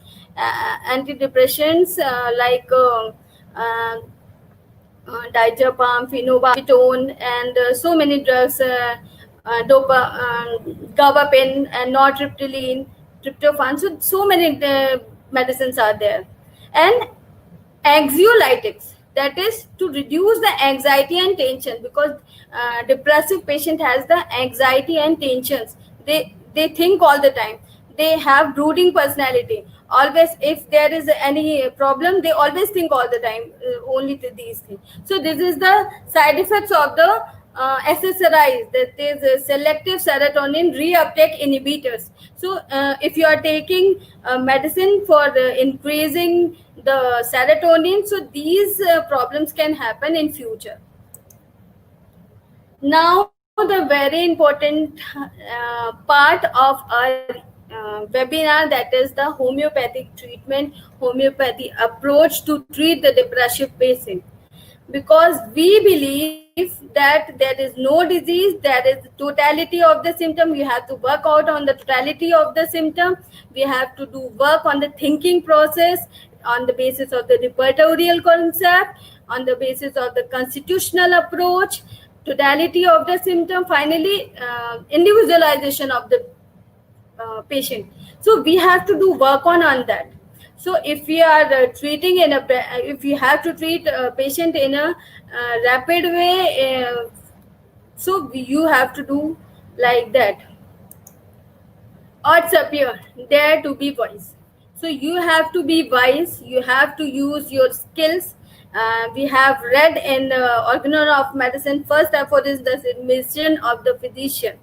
like uh, diazepam, phenobarbital, and so many drugs, gabapentin, and nortriptyline, tryptophan. So many medicines are there, and anxiolytics, that is to reduce the anxiety and tension, because depressive patient has the anxiety and tensions. They think all the time, they have brooding personality. Always, if there is any problem, they always think all the time, only to these things. So this is the side effects of the SSRIs, that is selective serotonin reuptake inhibitors. So if you are taking medicine for increasing the serotonin, so these problems can happen in future. Now the very important part of our webinar, that is the homeopathic treatment, homeopathy approach to treat the depressive patient. Because we believe that there is no disease, there is totality of the symptom. We have to work out on the totality of the symptom. We have to do work on the thinking process, on the basis of the repertorial concept, on the basis of the constitutional approach, totality of the symptom, finally individualization of the patient. So we have to do work on that. So if we are treating if you have to treat a patient in a rapid way, so you have to do like that. Odds appear, dare to be wise. So you have to be wise, you have to use your skills. We have read in Organon of Medicine, first effort is the mission of the physician.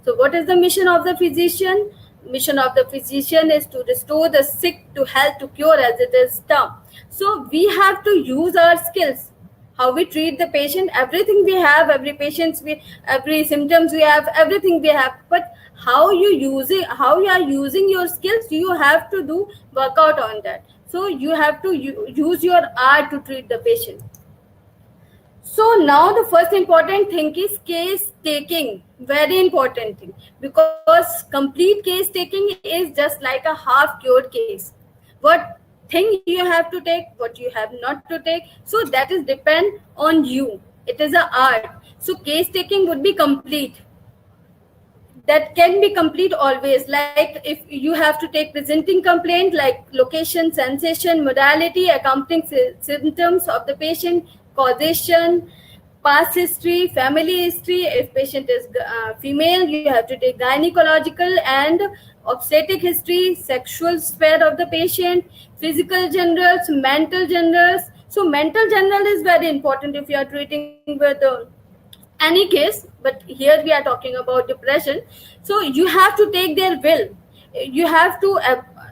So what is the mission of the physician? Mission of the physician is to restore the sick to health, to cure, as it is termed. So we have to use our skills, how we treat the patient, everything we have, every symptoms we have, everything we have, but how you are using your skills, you have to do work out on that. So you have to use your art to treat the patient. So now the first important thing is case taking, very important thing, because complete case taking is just like a half cured case. What thing you have to take, what you have not to take, so that is depend on you. It is an art. So case taking would be complete. That can be complete always, like if you have to take presenting complaint, like location, sensation, modality, accompanying symptoms of the patient, causation, past history, family history. If patient is female, you have to take gynecological and obstetric history, sexual sphere of the patient, physical generals, mental generals. So mental general is very important if you are treating with any case, but here we are talking about depression. So you have to take their will, you have to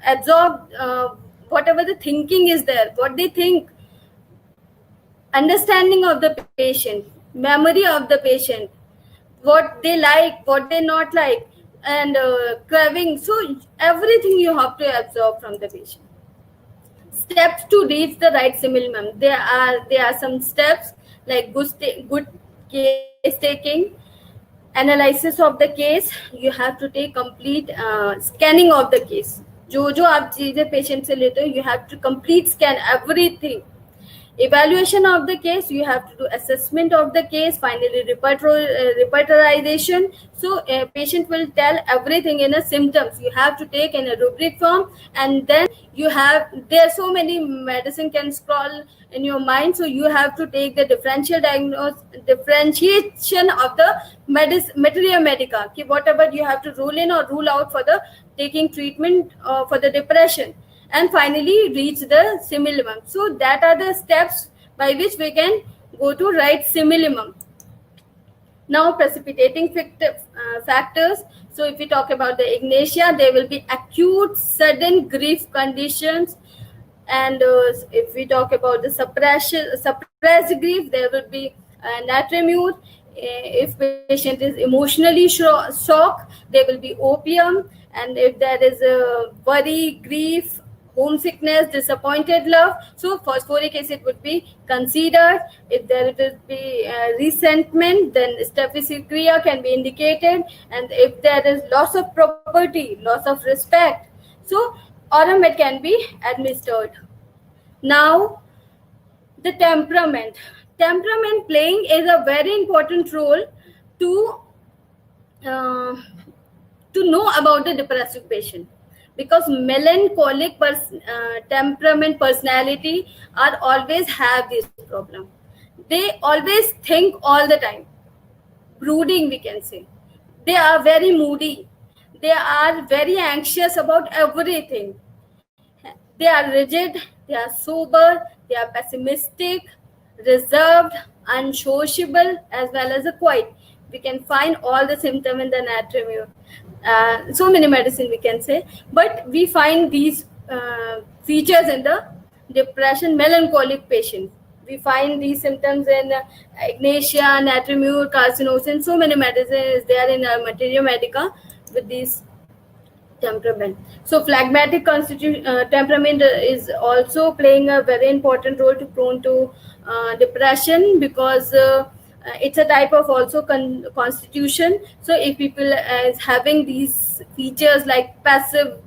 absorb whatever the thinking is there, what they think, understanding of the patient, memory of the patient, what they like, what they not like, and craving. So everything you have to absorb from the patient. Steps to reach the right simillimum. There are some steps like good case taking, analysis of the case. You have to take complete scanning of the case. जो आप चीजें patient से लेते हो, you have to complete scan everything. Evaluation of the case, you have to do assessment of the case, finally repertorization. So a patient will tell everything in a symptoms, you have to take in a rubric form, and then there are so many medicine can scroll in your mind, so you have to take the differentiation of the materia medica, whatever you have to rule in or rule out for the taking treatment for the depression, and finally reach the simillimum. So that are the steps by which we can go to right simillimum. Now precipitating factors. So if we talk about the ignatia, there will be acute sudden grief conditions, and if we talk about the suppressed grief, there will be natrimute. If patient is emotionally shocked, there will be opium, and if there is a worry, grief, homesickness, disappointed love. So phosphoric acid would be considered. If there will be resentment, then staphysagria can be indicated. And if there is loss of property, loss of respect, so Oramed can be administered. Now, the temperament. Temperament playing is a very important role to know about the depressive patient, because melancholic temperament personality are always have this problem. They always think all the time, brooding, we can say. They are very moody. They are very anxious about everything. They are rigid, they are sober, they are pessimistic, reserved, unsociable, as well as a quiet. We can find all the symptoms in the natriumure. So many medicine we can say, but we find these features in the depression melancholic patient. We find these symptoms in ignatia, natriumure, carcinosin. So many medicine is there in Materia Medica with these temperament. So phlegmatic temperament is also playing a very important role to prone to depression, because it's a type of also constitution. So if people is having these features like passive,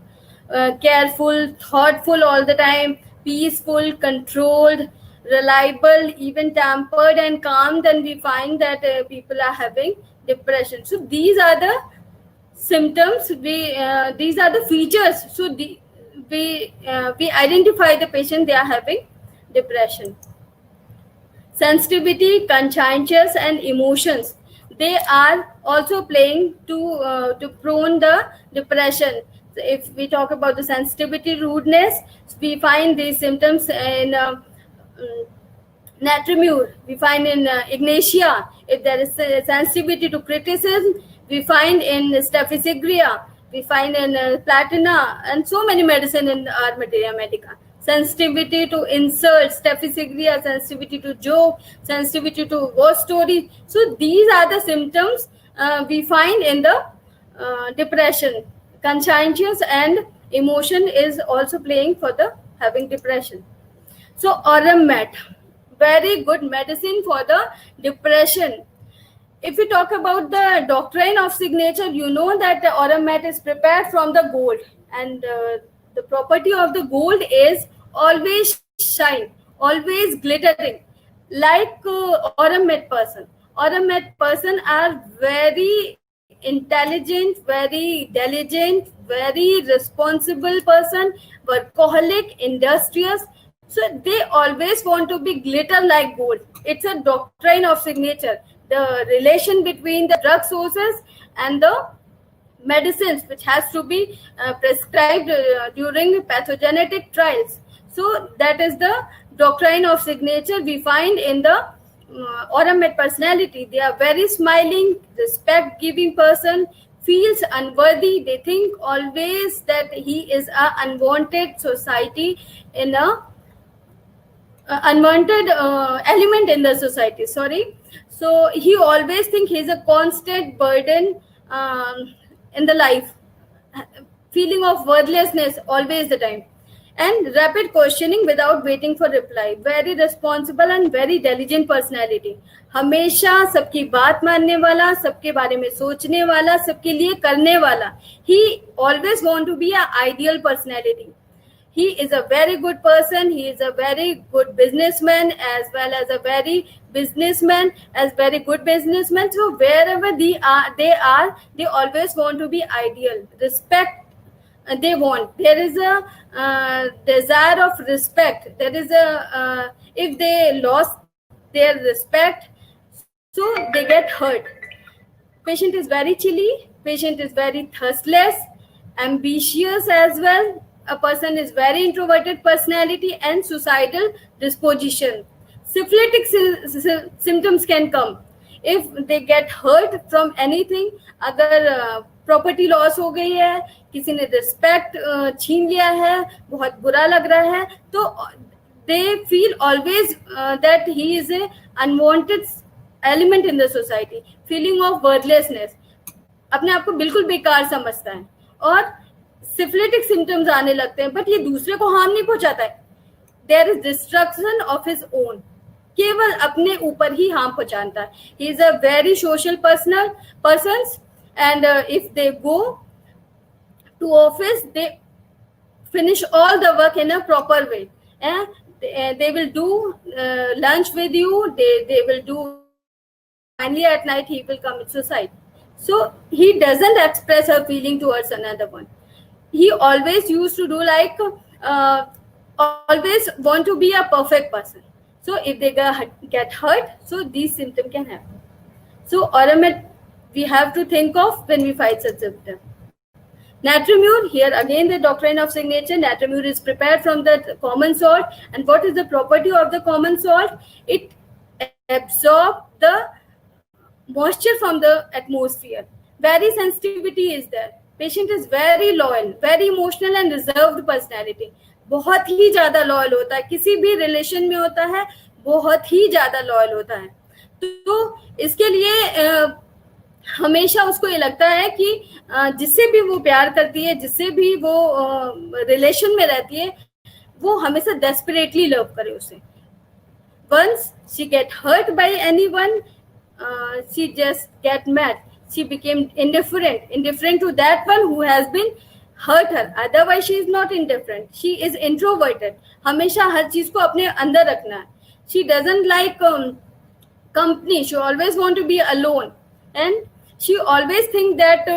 careful, thoughtful all the time, peaceful, controlled, reliable, even tempered and calm, then we find that people are having depression. So these are the symptoms, these are the features. So we identify the patient they are having depression. Sensitivity, conscientious, and emotions, they are also playing to prone the depression. So if we talk about the sensitivity, rudeness, we find these symptoms in natriumure, we find in ignatia. If there is sensitivity to criticism, we find in staphysagria, we find in platina, and so many medicine in our Materia Medica. Sensitivity to insult, staphysagria, sensitivity to joke, sensitivity to ghost story. So these are the symptoms we find in the depression. Conscientious and emotion is also playing for the having depression. So Oramed, very good medicine for the depression. If we talk about the doctrine of signature, you know that the Oramed is prepared from the gold, and the property of the gold is always shine, always glittering, like Oramed person. Oramed person are very intelligent, very diligent, very responsible person, workaholic, industrious. So they always want to be glitter like gold. It's a doctrine of signature. The relation between the drug sources and the medicines which has to be prescribed during pathogenetic trials. So that is the doctrine of signature we find in the Oramed personality. They are very smiling, respect-giving person, feels unworthy. They think always that he is a unwanted society in a unwanted element in the society. Sorry. So he always think he's a constant burden in the life, feeling of worthlessness always the time, and rapid questioning without waiting for reply. Very responsible and very diligent personality. हमेशा सबकी बात मानने वाला, सबके बारे में सोचने वाला, सबके लिए करने वाला. He always want to be an ideal personality. He is a very good person. He is a very good businessman as well as a very businessman, as very good businessman. So wherever they always want to be ideal. Respect they want. There is a desire of respect. There is a if they lost their respect, so they get hurt. Patient is very chilly. Patient is very thirstless, ambitious as well. A person is very introverted personality and suicidal disposition. Syphilitic symptoms can come if they get hurt from anything. अगर property loss हो गई है, किसी ने respect छीन लिया है, बहुत बुरा लग रहा है, तो they feel always that he is a unwanted element in the society. Feeling of worthlessness, अपने आप को बिल्कुल बेकार समझता है और सिफिलिटिक सिम्टम्स आने लगते हैं, बट ये दूसरे को हार्म नहीं पहुंचाता है. There is destruction of his own, केवल अपने ऊपर ही हार्म पहुंचाता है. He is a very social person, and if they go to office they finish all the work in a proper way. They will do lunch with you, they will do, finally at night he will commit suicide. So he doesn't express her feeling towards another one. He always used to do like always want to be a perfect person. So if they get hurt, so these symptoms can happen. So Oramet we have to think of when we fight such symptoms. Natriumur, here again the doctrine of signature. Natriumur is prepared from the common salt. And what is the property of the common salt? It absorbs the moisture from the atmosphere. Very sensitivity is there. Patient is very loyal, very emotional and reserved personality. बहुत ही ज्यादा loyal होता है, किसी भी relation में होता है, बहुत ही ज्यादा लॉयल होता है. तो इसके लिए हमेशा उसको ये लगता है कि जिससे भी वो प्यार करती है, जिससे भी वो रिलेशन में रहती है, वो हमेशा डेस्परेटली लव करे उसे. Once she get hurt by anyone, she just get mad. She became indifferent to that one who has been hurt her. Otherwise she is not indifferent. She is introverted. हमेशा हर चीज को अपने अंदर रखना है. She doesn't like company. She always want to be alone. And she always think that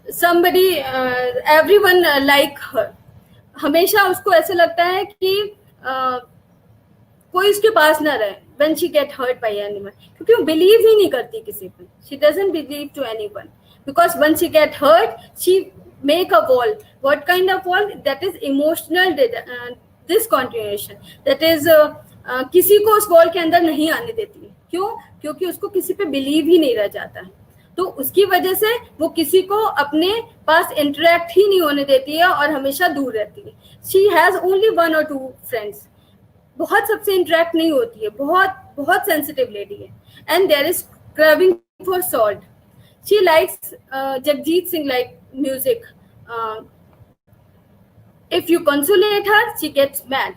somebody, everyone like her. हमेशा उसको ऐसे लगता है कि कोई उसके पास ना रहे when she get hurt by anyone, क्योंकि वो believe ही नहीं करती किसी पे. She doesn't believe to anyone because once she get hurt, she make a wall. What kind of wall? That is emotional discontinuation. That is किसी को उस wall के अंदर नहीं आने देती. क्यों? क्योंकि उसको किसी पे बिलीव ही नहीं रह जाता है. तो उसकी वजह से वो किसी को अपने पास इंटरेक्ट ही नहीं होने देती है और हमेशा दूर रहती है. She has only 1 or 2 friends. बहुत सबसे इंटरेक्ट नहीं होती है, बहुत सेंसिटिव लेडी है. And there is craving for salt. She likes Jagjit Singh like music. If you consolate her, she gets mad.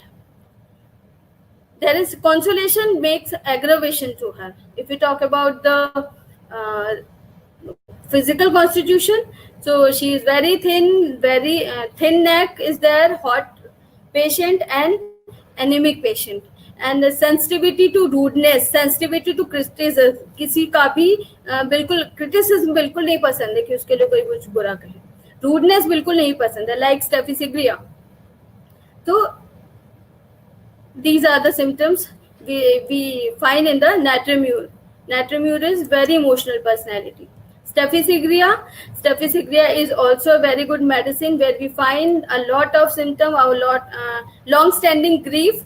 There is consolation makes aggravation to her. If we talk about the physical constitution, so she is very thin, very thin neck is there, hot patient and anemic patient. And the sensitivity to rudeness, sensitivity to criticism. किसी का भी बिल्कुल criticism बिल्कुल नहीं पसंद है कि उसके लिए कोई कुछ बुरा कहे. Rudeness बिल्कुल नहीं पसंद है, like staphysagria. तो these are the symptoms we find in the natriumur. Natriumur is very emotional personality. Staphysagria is also a very good medicine where we find a lot of symptom, long-standing grief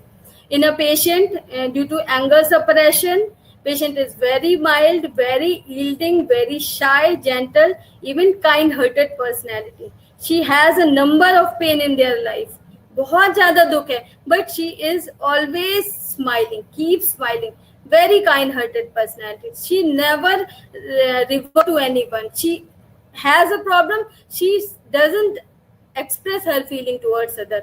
in a patient due to anger suppression. Patient is very mild, very yielding, very shy, gentle, even kind-hearted personality. She has a number of pain in their life. बहुत ज्यादा दुख है, but she is always smiling, keep smiling, very kind-hearted personality. She never revert to anyone. She has a problem, she doesn't express her feeling towards other.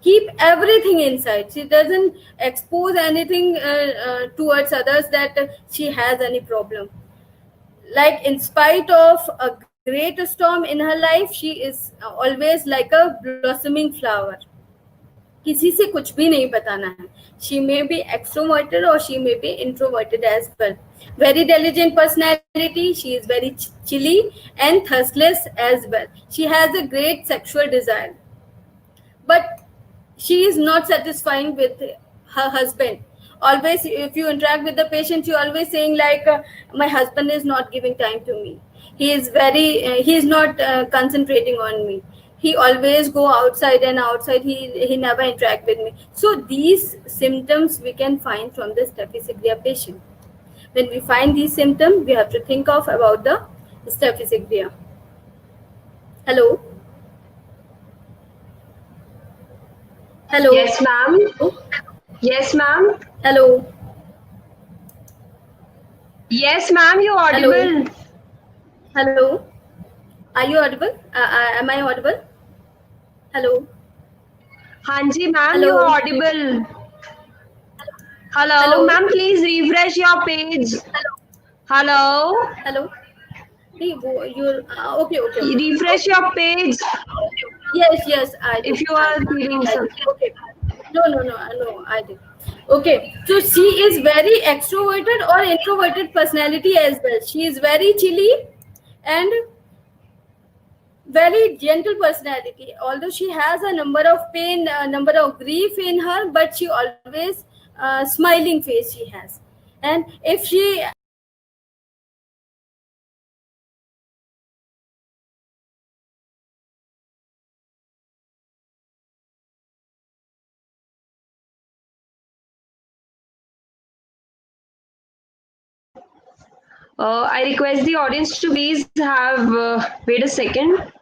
Keep everything inside. She doesn't expose anything towards others that she has any problem. Like in spite of a great storm in her life, she is always like a blossoming flower. किसी से कुछ भी नहीं बताना है. She may be extroverted or she may be introverted as well. Very diligent personality. She is very chilly and thirstless as well. She has a great sexual desire, but she is not satisfying with her husband. Always, if you interact with the patient, you always saying like, "My husband is not giving time to me. He is not concentrating on me. He always go outside and outside. He never interact with me." So these symptoms we can find from the staphysagria patient. When we find these symptoms, we have to think of about the staphysagria. Hello. Hello. Yes, ma'am. Yes, ma'am. Hello. Yes, ma'am. You're audible. Hello. Are you audible? Am I audible? Hello? Hanji, ma'am, you are Hello? audible. Hello, Hello? ma'am, please refresh your page. Hello, Hello? Hey, you're okay, okay, okay. refresh your page Yes, I if did. you are feeling I some. did. Okay. No, I did. Okay. So she is very extroverted or introverted personality as well. She is very chilly and very gentle personality. Although she has a number of pain, a number of grief in her, but she always smiling face she has. And if she I request the audience to please have, wait a second.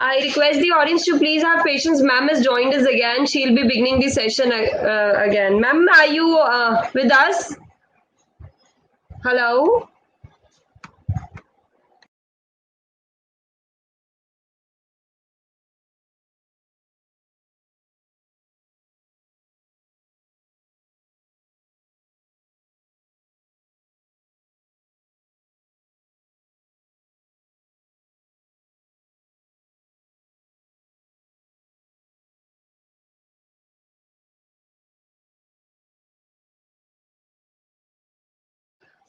I request the audience to please have patience. Ma'am has joined us again. She'll be beginning the session again. Ma'am, are you with us? Hello?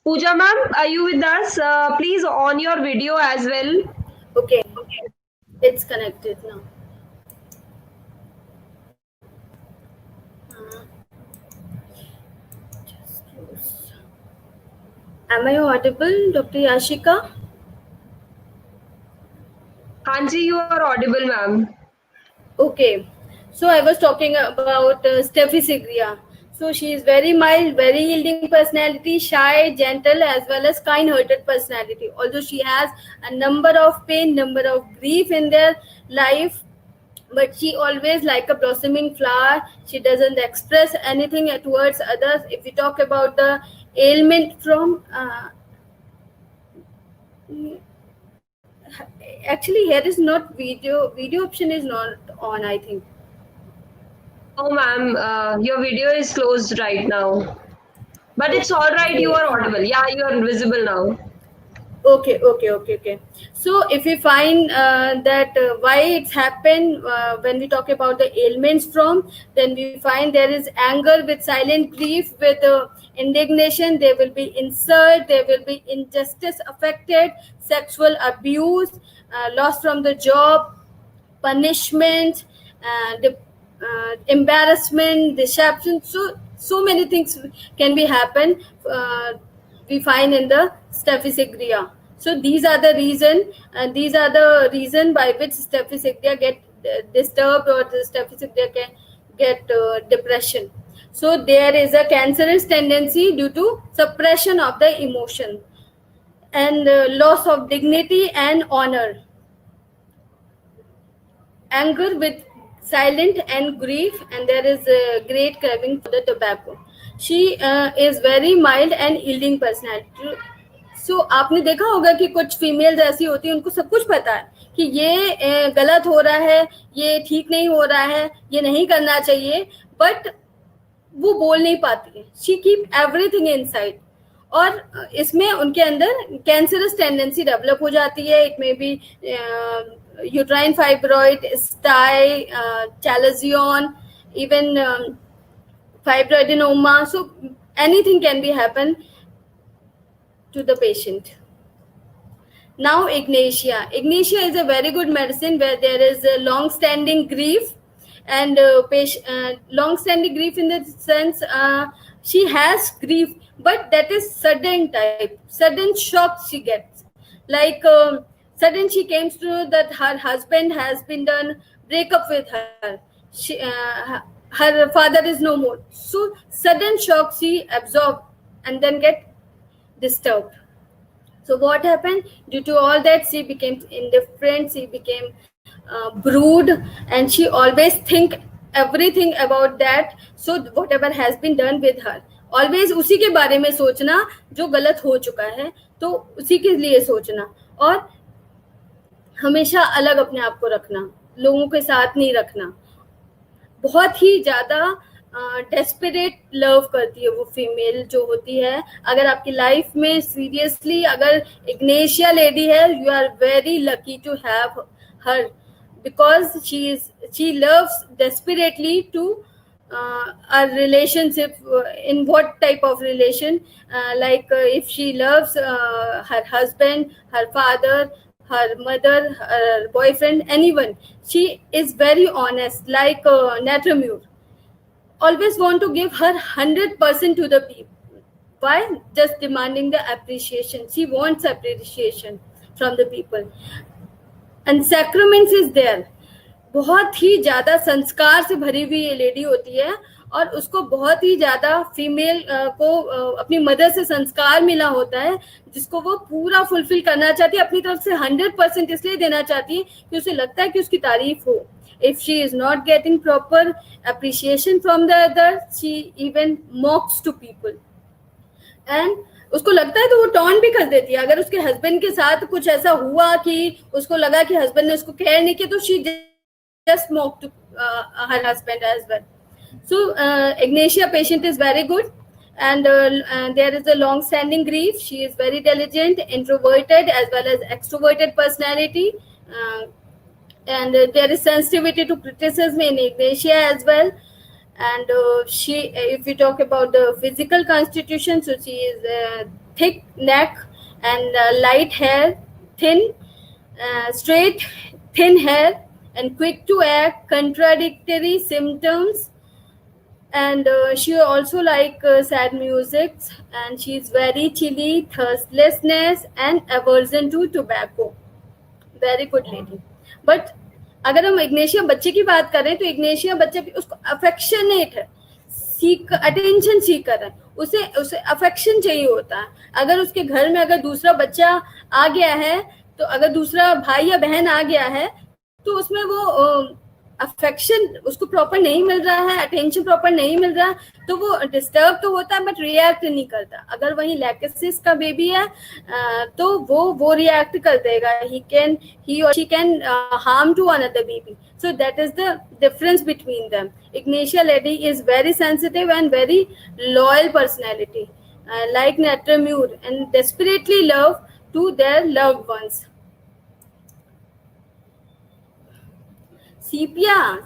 Pooja ma'am, are you with us? Please on your video as well. okay, it's connected now. Just close. Am I audible, Dr. Yashika? Hanji, you are audible, ma'am. Okay, so I was talking about Steffi Sigria. So she is very mild, very yielding personality, shy, gentle, as well as kind-hearted personality. Although she has a number of pain, number of grief in their life, but she always like a blossoming flower. She doesn't express anything towards others. If we talk about the ailment from actually here is not video option is not on, I think. Oh, ma'am, your video is closed right now. But it's all right. You Okay. are audible. Yeah, you are visible now. Okay. So if we find that why it's happened, when we talk about the ailments from, then we find there is anger with silent grief, with indignation. There will be insult, there will be injustice affected, sexual abuse, loss from the job, punishment, embarrassment, deception. So many things can be happen. We find in the Staphylococcus. So these are the reason, and these are the reason by which Staphylococcus get disturbed, or the Staphylococcus can get depression. So there is a cancerous tendency due to suppression of the emotion and loss of dignity and honor, anger with silent and grief, and there is a great craving for the tobacco. She is very mild and yielding personality. सो आपने देखा होगा कि कुछ females ऐसी होती हैं, उनको सब कुछ पता है कि ये गलत हो रहा है, ये ठीक नहीं हो रहा है, ये नहीं करना चाहिए, बट वो बोल नहीं पाती है. She keep everything inside. और इसमें उनके अंदर कैंसरस टेंडेंसी डेवलप हो जाती है. It may be uterine fibroid, stye, chalazion, even fibroadenoma. So anything can be happen to the patient. Now Ignatia. Ignatia is a very good medicine where there is a long-standing grief, and long-standing grief in the sense she has grief, but that is sudden type, sudden shock she gets. Like sudden she came to know that her husband has been done breakup with her. Her father is no more. So sudden shock she absorbed and then get disturbed. So what happened? Due to all that, she became indifferent, she became brood, and she always think everything about that. So whatever has been done with her, always उसी के बारे में सोचना जो गलत हो चुका है, तो उसी के लिए सोचना, और हमेशा अलग अपने आप को रखना, लोगों के साथ नहीं रखना. बहुत ही ज़्यादा डेस्परेट लव करती है वो फीमेल जो होती है. अगर आपकी लाइफ में सीरियसली अगर इग्नेशिया लेडी है, you are very lucky to have her, because she loves desperately to a relationship. In what type of relation? Like if she loves her husband, her father, her mother, her boyfriend, anyone, she is very honest, like Natramure. Always want to give her 100% to the people. Why? Just demanding the appreciation. She wants appreciation from the people. And sacraments is there. बहुत ही ज्यादा संस्कार से भरी हुई ये lady होती है, और उसको बहुत ही ज्यादा फीमेल को अपनी मदर से संस्कार मिला होता है, जिसको वो पूरा फुलफिल करना चाहती है, अपनी तरफ से 100% इसलिए देना चाहती है कि उसे लगता है कि उसकी तारीफ हो. If she is not getting proper appreciation from the other, she even mocks to people. And उसको लगता है तो वो टॉन भी कर देती है. अगर उसके हस्बैंड के साथ कुछ ऐसा हुआ कि उसको लगा कि हस्बैंड ने उसको केयर नहीं किया, तो she just mocked to her husband as well. So Ignatia patient is very good, and there is a long-standing grief. She is very diligent, introverted as well as extroverted personality, and there is sensitivity to criticism in Ignatia as well. And if we talk about the physical constitution, so she is thick neck and light hair, thin, straight, thin hair, and quick to act, contradictory symptoms, and she also like sad music, and she is very chilly, thirstlessness, and aversion to tobacco. Very good lady. But अगर हम Ignatia बच्चे की बात करें, तो Ignatia बच्चे उसको affectionate है, अटेंशन सीकर है, उसे अफेक्शन चाहिए होता है. अगर उसके घर में अगर दूसरा बच्चा आ गया है, तो अगर दूसरा भाई या बहन आ गया है, तो उसमें वो अफेक्शन उसको प्रॉपर नहीं मिल रहा है, अटेंशन प्रॉपर नहीं मिल रहा, तो वो डिस्टर्ब तो होता है बट रिएक्ट नहीं करता. अगर वही लैक्टोसिस का बेबी है, तो वो रिएक्ट कर देगा. he or she can harm to another baby. So that is the difference between them. Ignatia lady is very sensitive and very loyal personality, like Natramure, and desperately love to their loved ones. Sepia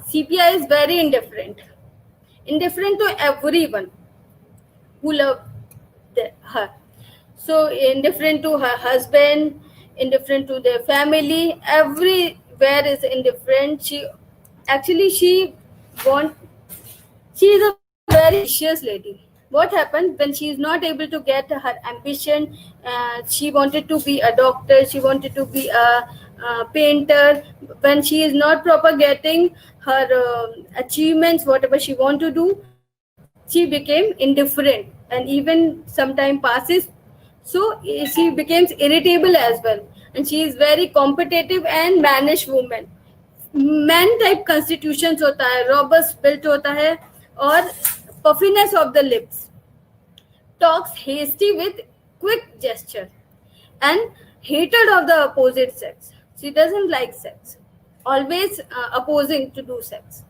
is very indifferent to everyone who love her. So indifferent to her husband, indifferent to their family, everywhere is indifferent. She is a very vicious lady. What happened when she is not able to get her ambition? She wanted to be a doctor, she wanted to be a painter. When she is not proper getting her achievements, whatever she want to do, she became indifferent, and even some time passes, so she becomes irritable as well, and she is very competitive and mannish woman. Man type constitutions होता है, robust built होता है, और puffiness of the lips, talks hasty with quick gesture. and hatred of the opposite sex. She doesn't like sex, always opposing to do sex,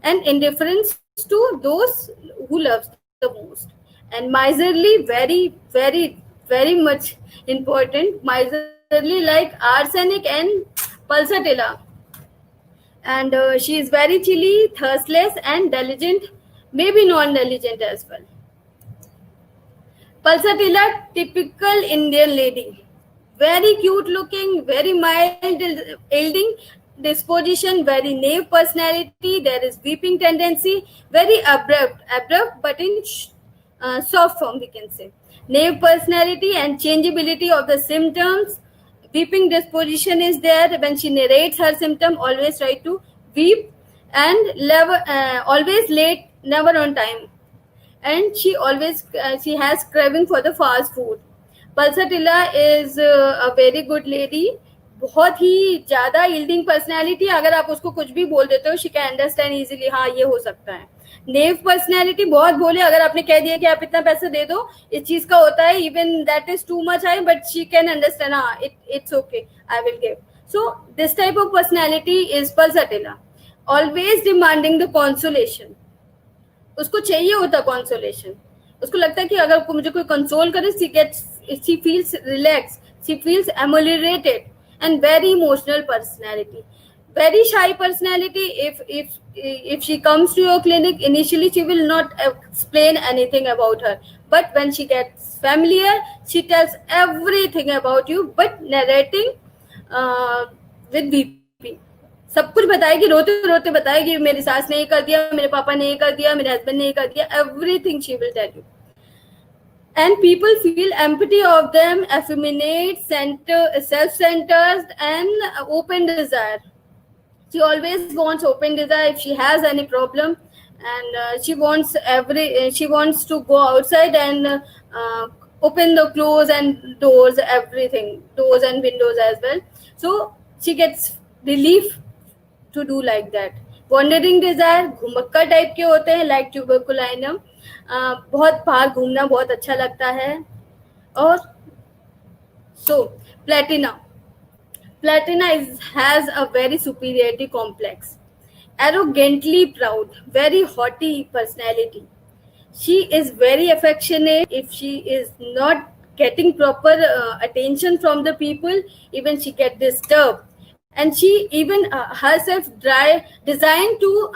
and indifference to those who loves the most, and miserly, very much important, miserly like arsenic and pulsatilla. And she is very chilly, thirstless, and diligent, maybe non-diligent as well. Pulsatilla, typical Indian lady. Very cute looking, very mild, yielding disposition, very naive personality. There is weeping tendency, very abrupt but in soft form, we can say. Naive personality and changeability of the symptoms. Weeping disposition is there when she narrates her symptom. Always try to weep, and always late, never on time. And she has craving for the fast food. Pulsatilla is a very good lady. बहुत ही ज्यादा yielding personality. अगर आप उसको कुछ भी बोल देते हो, she can understand easily. हाँ, ये हो सकता है. नेव पर्सनैलिटी, बहुत बोले, अगर आपने कह दिया कि आप इतना पैसा दे दो, इस चीज का होता है, even that is too much high, but she can understand, हाँ it's okay, I will give. So this type of personality is pulsatilla. Always demanding the consolation. उसको चाहिए होता कॉन्सोलेशन. उसको लगता है कि अगर मुझे कोई कंसोल करे, she feels relaxed, she feels ameliorated, and very emotional personality. Very shy personality. If she comes to your clinic, initially she will not explain anything about her, but when she gets familiar, she tells everything about you, but narrating with BP. सब कुछ बताएगी, रोते रोते बताएगी, मेरी सास ने ये कर दिया, मेरे पापा ने ये कर दिया, मेरे हस्बैंड ने ये कर दिया. Everything she will tell you. And people feel empathy of them, effeminate, self-centered, and open desire. She always wants open desire if she has any problem, and she wants to go outside and open the clothes and doors, everything, doors and windows as well. So she gets relief to do like that. Wandering desire, घुमक्का type के होते हैं, like tuberculinum. बहुत बाहर घूमना बहुत अच्छा लगता है. और so platina has a very superiority complex, arrogantly proud, very haughty personality. She is very affectionate. If she is not getting proper attention from the people, even she get disturbed, and she even herself designed to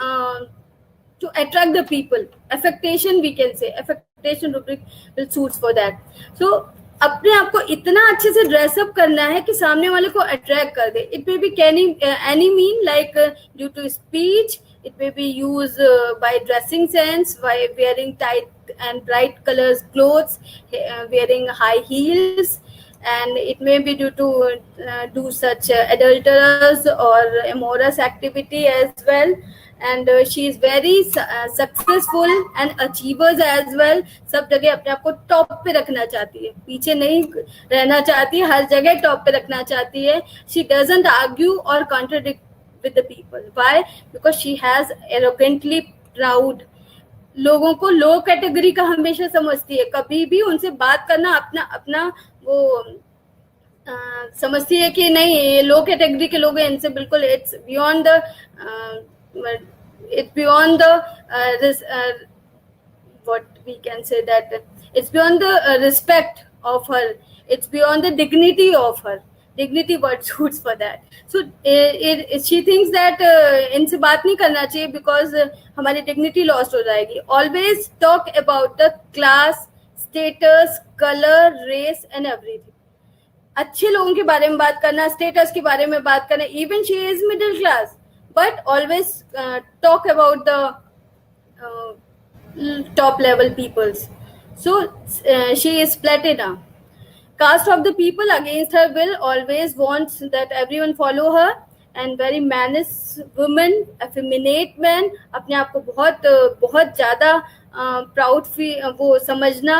attract the people. Affectation, we can say, affectation rubric will suits for that. So अपने आप को इतना अच्छे से dress up करना है कि सामने वाले को अट्रैक्ट कर दे. It may be any mean like due to speech, it may be used by dressing sense, by wearing tight and bright colors clothes, wearing high heels, and it may be due to do such adulterous or amorous activity as well. And she is very successful and achievers as well. सब जगह अपने आप को top पे रखना चाहती है, पीछे नहीं रहना चाहती है, हर जगह टॉप पे रखना चाहती है. She doesn't argue or contradict with the people. Why? Because she has arrogantly proud. लोगों को लो कैटेगरी का हमेशा समझती है. कभी भी उनसे बात करना अपना वो समझती है कि नहीं, ये लो कैटेगरी के लोग हैं, इनसे बिल्कुल it's beyond this what we can say, that it's beyond the respect of her, it's beyond the dignity of her. Dignity what suits for that. So she thinks that इनसे बात नहीं करना चाहिए because हमारी dignity lost हो जाएगी. Always talk about the class, status, color, race and everything. अच्छे लोगों के बारे में बात करना, status के बारे में बात करना. Even she is middle class, but always talk about the top level peoples. So she is platina. Caste of the people against her will, always wants that everyone follow her, and very mannish woman, effeminate man. अपने आप को बहुत ज़्यादा proud वो समझना,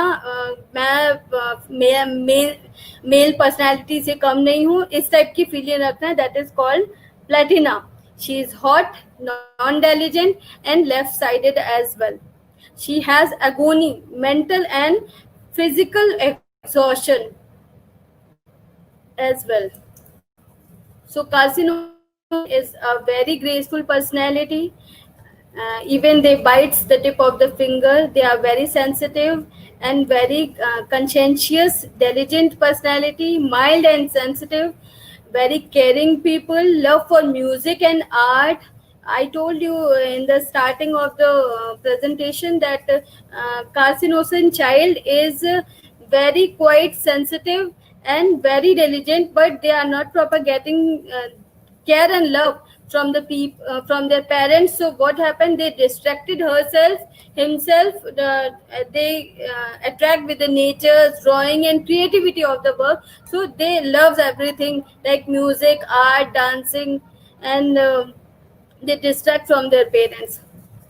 मैं mail personality से कम नहीं हूँ, इस टाइप की फीलिंग रखना. That is called Platina. She is hot, non diligent and left-sided as well. She has agony, mental and physical exhaustion. as well. So carcinoma is a very graceful personality. Even they bites the tip of the finger. They are very sensitive and very conscientious, diligent personality, mild and sensitive, very caring people, love for music and art. I told you in the starting of the presentation that carcinosin child is very quite sensitive and very diligent, but they are not propagating care and love from the from their parents. So what happened, they distracted himself, they attract with the nature, drawing and creativity of the work. So they loves everything like music, art, dancing, and they distract from their parents.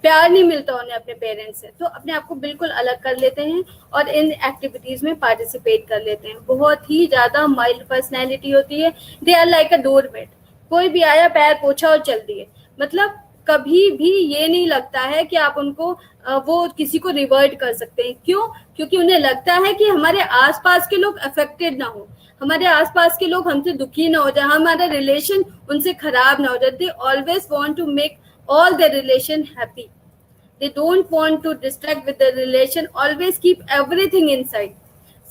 प्यार नहीं मिलता उन्हें अपने parents से, तो अपने आप को बिल्कुल अलग कर लेते हैं और इन एक्टिविटीज में पार्टिसिपेट कर लेते हैं. बहुत ही ज्यादा माइल्ड पर्सनैलिटी होती है. They are like a doormat. कोई भी आया पैर पोछा और चल दिए. मतलब कभी भी ये नहीं लगता है कि आप उनको वो किसी को रिवर्ट कर सकते हैं. क्यों? क्योंकि उन्हें लगता है कि हमारे आसपास के लोग अफेक्टेड ना हो, हमारे आसपास के लोग हमसे दुखी ना हो जाए, हमारा रिलेशन उनसे खराब ना हो जाए. They always want to make all their relation happy. They don't want to distract with the relation. Always keep everything inside.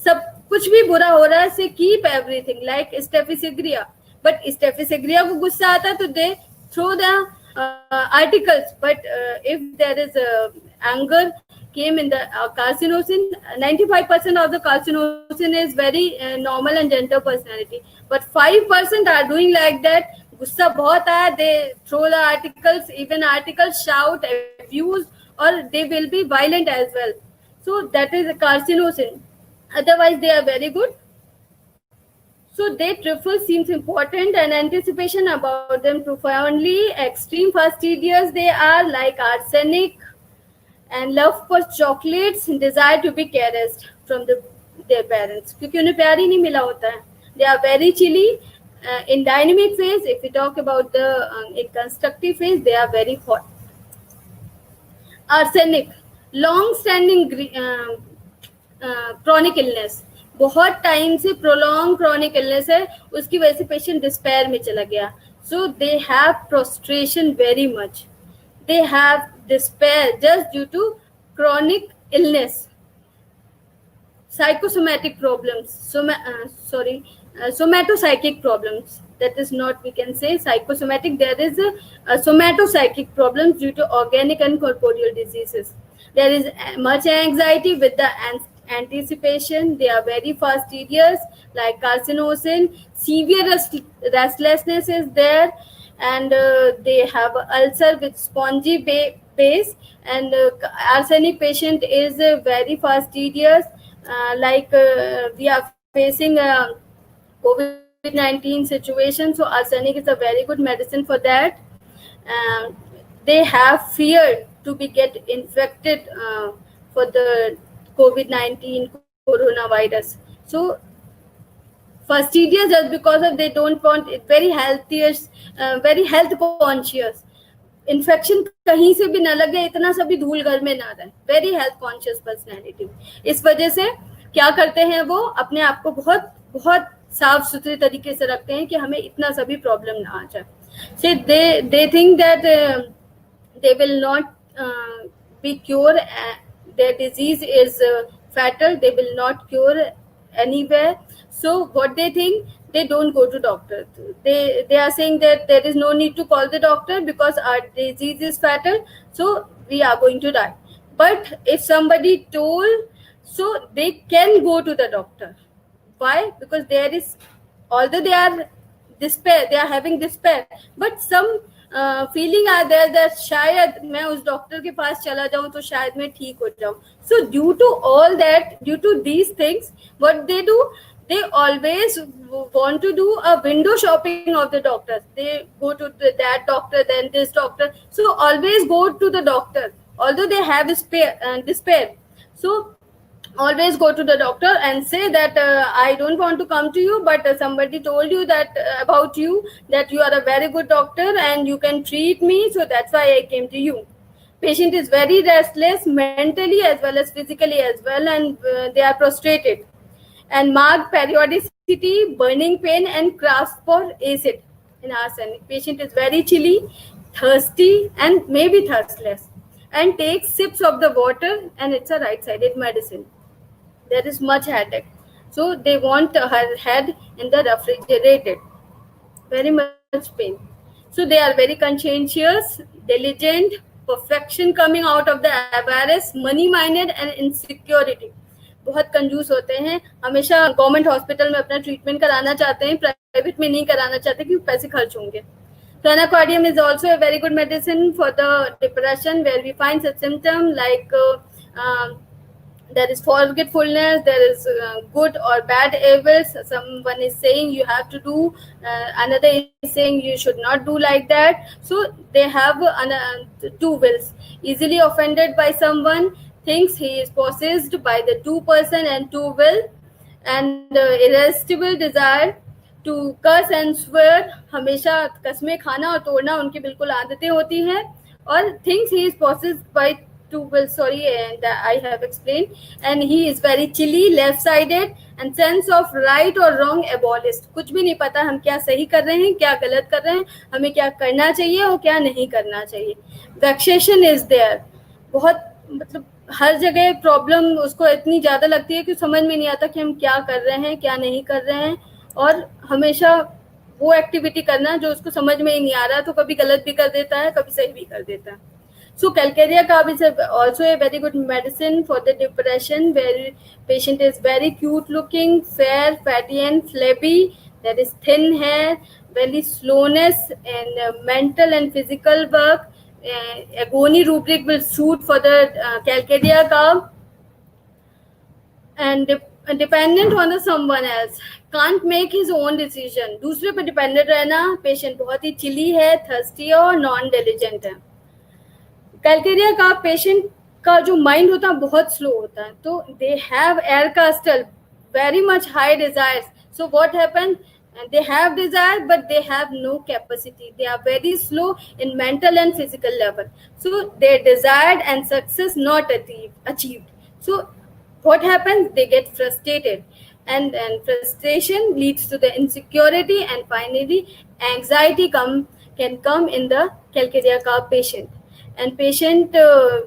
सब कुछ भी बुरा हो रहा है से keep everything, like Staphysagrilla. But Staphysagrilla को गुस्सा आता तो they throw the articles. But if there is anger came in the carcinosin, 95% of the carcinosin is very normal and gentle personality. But 5% are doing like that. गुस्सा बहुत आया, they throw the articles, even articles, shout, abuse, or they will be violent as well. So that is a carcinosin. Otherwise they are very good. So they trifle seems important, and anticipation about them profoundly extreme fastidious. They are like arsenic and love for chocolates, desire to be caressed from their parents, क्योंकि उन्हें प्यार ही नहीं मिला होता है. They are very chilly. In dynamic phase, if we talk about the in constructive phase, they are very hot. Arsenic, long-standing chronic illness. बहुत time से prolonged chronic illness है, उसकी वजह से पेशेंट डिस्पेयर में चला गया. So they have prostration very much. They have despair just due to chronic illness. Psychosomatic problems. Somatopsychic problems. That is not, we can say psychosomatic. There is a somatopsychic problems due to organic and corporeal diseases. There is much anxiety with the anticipation. They are very fastidious, like carcinosin. Severe restlessness is there, and they have ulcer with spongy base. And arsenic patient is very fastidious. We are facing COVID-19 situation, so arsenic is a very good medicine for that. They have fear to be get infected for the COVID-19 coronavirus. So fastidious just because of they don't want it, very healthiest, very health conscious. Infection कहीं से भी न लगे, इतना सा भी धूल घर में ना रहे. Very health conscious personality. इस वजह से क्या करते हैं, वो अपने आप को बहुत बहुत साफ सुथरे तरीके से रखते हैं कि हमें इतना सा भी प्रॉब्लम ना आ जाए. So they think that they will not be cure. Their disease is fatal. They will not cure anywhere. So what they think, they don't go to doctor. They are saying that there is no need to call the doctor because our disease is fatal, so we are going to die. But if somebody told, so they can go to the doctor. Why? Because there is, although they are despair, they are having despair, but some feeling are there that शायद मैं उस doctor के पास चला जाऊं तो शायद मैं ठीक हो जाऊं. So due to all that, due to these things, what they do, they always want to do a window shopping of the doctors. They go to that doctor, then this doctor. So always go to the doctor, although they have despair. So always go to the doctor and say that I don't want to come to you, but somebody told you that about you, that you are a very good doctor and you can treat me, so that's why I came to you. Patient is very restless mentally as well as physically as well, and they are prostrated. and marked periodicity, burning pain, and grasp for acid in arsenic. Patient is very chilly, thirsty, and maybe thirstless, and takes sips of the water, and it's a right-sided medicine. There is much headache, so they want her head in the refrigerated. Very much pain. So they are very conscientious, diligent, perfection coming out of the avarice, money minded and insecurity. बहुत कंजूस होते हैं, हमेशा government hospital में अपना treatment कराना चाहते हैं, प्राइवेट में नहीं कराना चाहते क्योंकि पैसे खर्च होंगे. So anacardium is also a very good medicine for the depression, where we find such symptoms like there is forgetfulness, there is good or bad evils. Someone is saying you have to do, another is saying you should not do like that. So they have two wills. Easily offended by someone, thinks he is possessed by the two person and two will, and irresistible desire to curse and swear. हमेशा कसमें खाना और तोड़ना उनकी बिल्कुल आदतें होती हैं. और thinks he is possessed by two will, sorry, and I have explained, and he is very chilly, left-sided, and sense of right or wrong abolished. कुछ भी नहीं पता हम क्या सही कर रहे हैं, क्या गलत कर रहे हैं, हमें क्या करना चाहिए और क्या नहीं करना चाहिए. Vexation is there. बहुत मतलब हर जगह प्रॉब्लम उसको इतनी ज़्यादा लगती है कि समझ में नहीं आता कि हम क्या कर रहे हैं, क्या नहीं कर रहे हैं, और हमेशा वो एक्टिविटी करना जो उसको समझ में ही नहीं आ रहा, तो कभी गलत भी कर देता है, कभी सही भी कर देता है. So calcarea carb is also a very good medicine for the depression, where patient is very cute looking, fair, fatty and flabby. There is thin hair, very slowness and mental and physical work. Agony rubric will suit for the calcarea carb. And dependent on the someone else, can't make his own decision. दूसरे पे dependent रहना, patient बहुत ही chilly है, thirsty है और non-diligent है. Calcarea का patient का जो माइंड होता है बहुत स्लो होता है, तो they have air कास्टल, very much high desires. So what happen, they have desire but they have no capacity. They are very slow in mental and physical level, so their desired and success not achieved. So what happens, they get frustrated, and frustration leads to the insecurity, and finally anxiety can come in the calcarea carb patient. And patient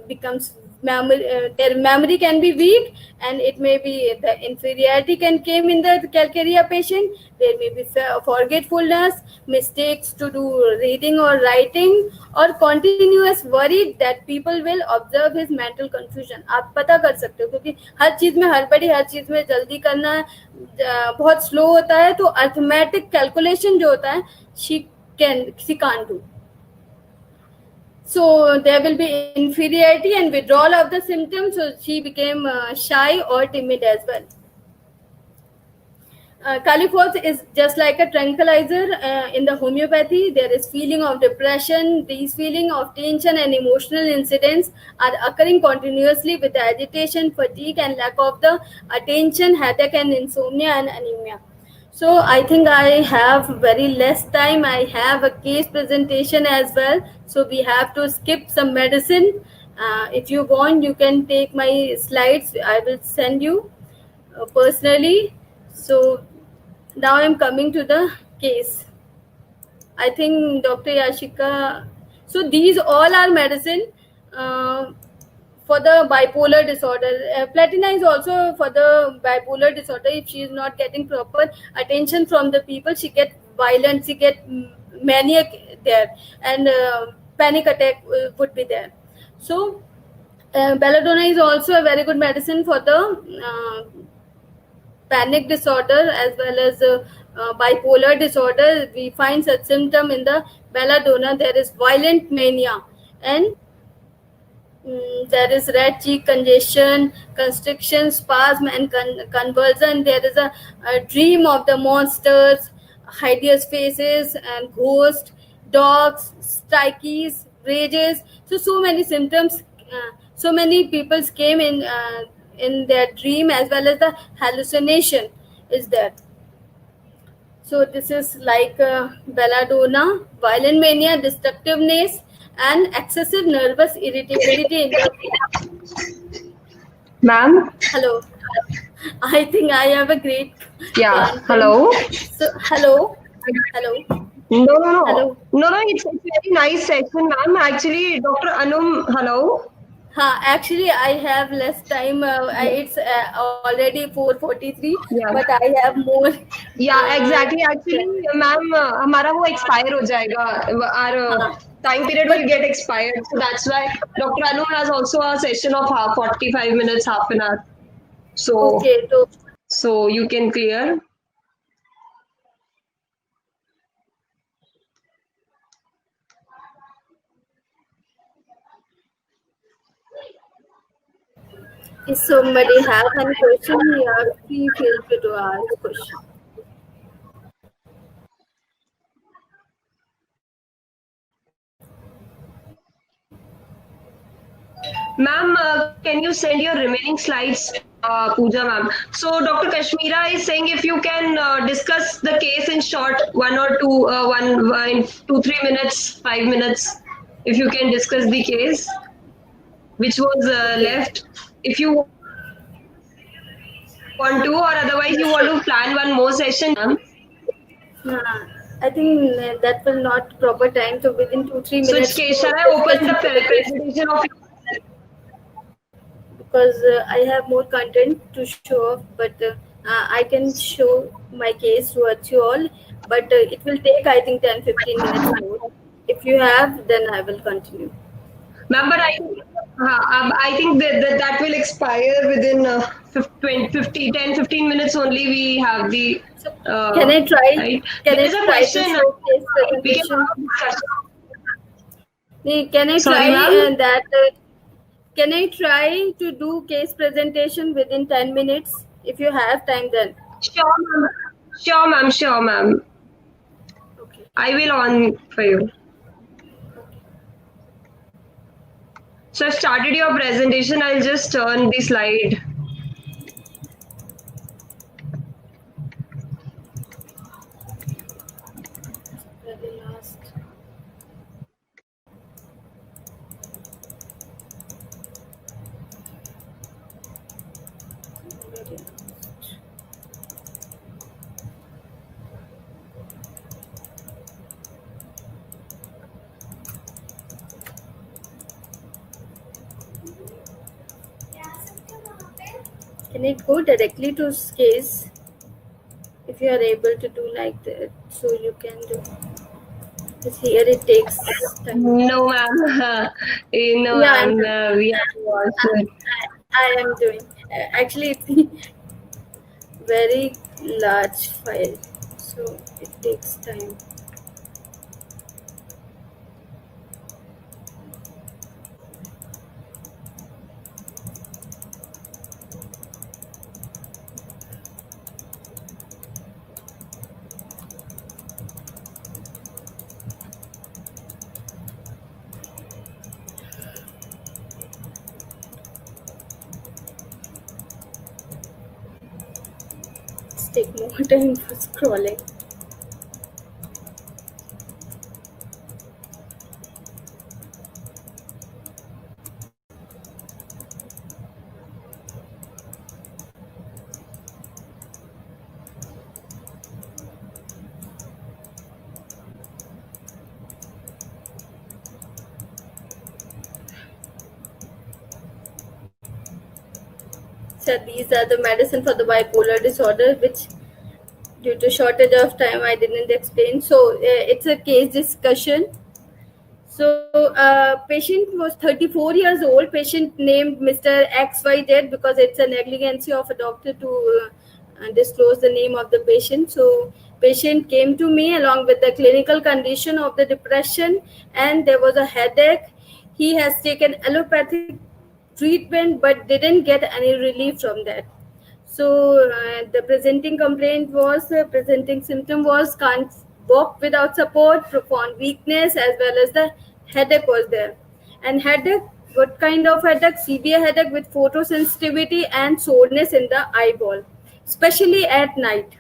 becomes their memory can be weak, and it may be the inferiority can came in the calcarea patient. There may be forgetfulness, mistakes to do reading or writing, or continuous worry that people will observe his mental confusion. आप पता कर सकते हो, क्योंकि हर चीज में हड़बड़ी, हर चीज में जल्दी करना, बहुत स्लो होता है, तो अर्थमेटिक कैलकुलेशन जो होता है she can't do. So there will be inferiority and withdrawal of the symptoms. So she became shy or timid as well. Caliphos is just like a tranquilizer in the homeopathy. There is feeling of depression. These feeling of tension and emotional incidents are occurring continuously with the agitation, fatigue, and lack of the attention, headache, and insomnia and anemia. So I think I have very less time. I have a case presentation as well. So we have to skip some medicine. If you want, you can take my slides. I will send you personally. So now I'm coming to the case. I think Dr. Yashika. So these all are medicine for the bipolar disorder. Platina is also for the bipolar disorder. If she is not getting proper attention from the people, she get violent, she get maniac there, and panic attack would be there. So belladonna is also a very good medicine for the panic disorder as well as bipolar disorder. We find such symptom in the belladonna. There is violent mania, and there is red cheek congestion, constriction, spasm, and convulsion. There is a dream of the monsters, hideous faces, and ghosts, dogs, strikeys, rages. So many symptoms. So many people came in their dream, as well as the hallucination is there. So this is like belladonna, violent mania, destructiveness, and excessive nervous irritability in the Ma'am? Hello. I think I have a great Yeah. content. Hello. So, hello, hello, No, no, no. hello. No, no, it's a very nice session, ma'am. Actually, Dr. Anum, hello. Actually, I have less time. It's already 4:43, Yeah. but I have more. Yeah, exactly. Time. Actually, ma'am, हमारा वो expire हो जाएगा. Our हाँ, time period but will get expired. So that's why Dr. Anu has also a session of 45 minutes, half an hour. So, okay. So so you can clear. if somebody have any question, yeah, feel free to ask question. Ma'am, can you send your remaining slides to Pooja, ma'am? So Dr. Kashmira is saying if you can discuss the case in short, one or two, in 2 3 minutes, 5 minutes, if you can discuss the case which was Okay. left. If you want to, or otherwise you want Sure. to plan one more session, ma'am. I think that will not proper time. So within 2 3 minutes So to shall I discuss open the the case, presentation of? because I have more content to show off, but I can show my case towards you all, but it will take I think 10 15 minutes more. If you have, then I will continue. Ma'am, but I think that will expire within 50, 10, 15 minutes only. We have the So can uh, I try? right. Can There I is a try to question. show case We can presentation? have a discussion. Can I try Sorry, ma'am. that? Can I try to do case presentation within 10 minutes? If you have time, then Sure, ma'am. Sure, ma'am. Sure, ma'am. okay. I will on for you. So I've started your presentation. I'll just turn the slide. Very last. Very last. Can I go directly to case if you are able to do like that? So you can do. Because here it takes time. No, ma'am. No, Yeah, I'm ma'am. doing. We have to watch it. I am doing. Actually, it's a very large file, so it takes time. It's take more time for scrolling. So these are the medicine for the bipolar disorder, which due to shortage of time I didn't explain. So it's a case discussion. So patient was 34 years old. Patient named Mr. XYZ because it's a negligency of a doctor to disclose the name of the patient. So patient came to me along with the clinical condition of the depression, and there was a headache. He has taken allopathic treatment but didn't get any relief from that. So the presenting complaint was presenting symptom was can't walk without support, profound weakness, as well as the headache was there. And headache, what kind of headache? Severe headache with photosensitivity and soreness in the eyeball, especially at night.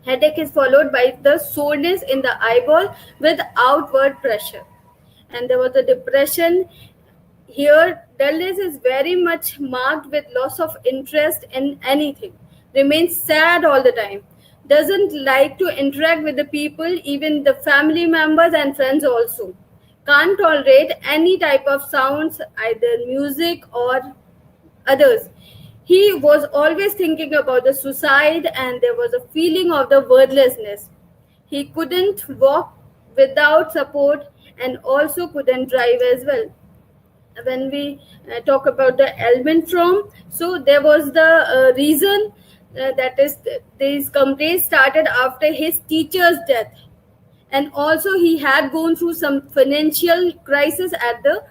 Headache is followed by the soreness in the eyeball with outward pressure. And there was a depression here. dullness is very much marked with loss of interest in anything, remains sad all the time, doesn't like to interact with the people, even the family members and friends also, can't tolerate any type of sounds, either music or others. He was always thinking about the suicide, and there was a feeling of the worthlessness. He couldn't walk without support and also couldn't drive as well. When we talk about the element from, so there was the reason that is these complaints started after his teacher's death, and also he had gone through some financial crisis at the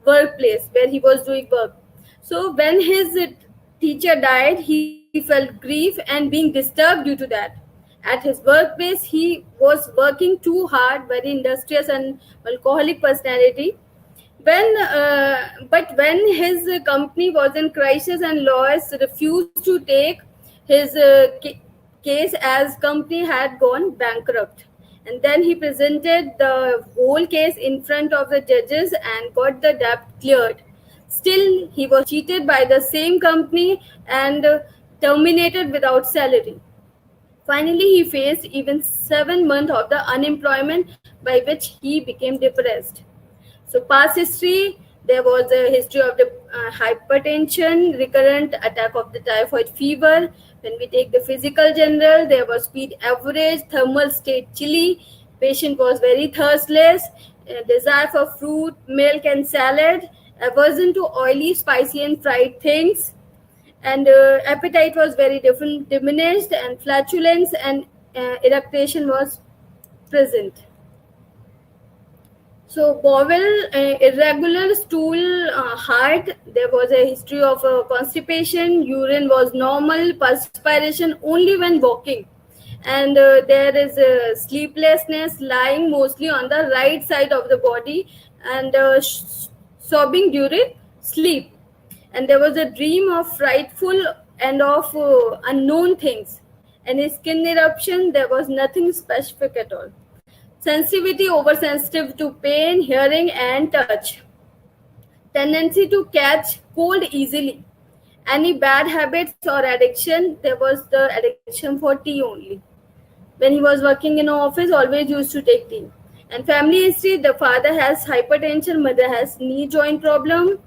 workplace where he was doing work. So when his teacher died, he felt grief and being disturbed due to that. At his workplace, he was working too hard, very industrious and alcoholic personality. But when his company was in crisis and lawyers refused to take his case as company had gone bankrupt, and then he presented the whole case in front of the judges and got the debt cleared. Still, he was cheated by the same company and terminated without salary. Finally, he faced even 7 months of the unemployment, by which he became depressed. So past history, there was a history of the hypertension, recurrent attack of the typhoid fever. When we take the physical general, there was speed average, thermal state chilly, patient was very thirstless, desire for fruit, milk and salad, aversion to oily, spicy and fried things, and appetite was very diminished, and flatulence and eructation was present. So bowel, irregular stool, heart, there was a history of constipation, urine was normal, perspiration only when walking. And there is sleeplessness, lying mostly on the right side of the body, and sobbing during sleep. And there was a dream of frightful and of unknown things. And in skin eruption, there was nothing specific at all. Sensitivity, oversensitive to pain, hearing and touch. Tendency to catch cold easily. Any bad habits or addiction, there was the addiction for tea only. When he was working in an office, always used to take tea. And family history, the father has hypertension, mother has knee joint problem.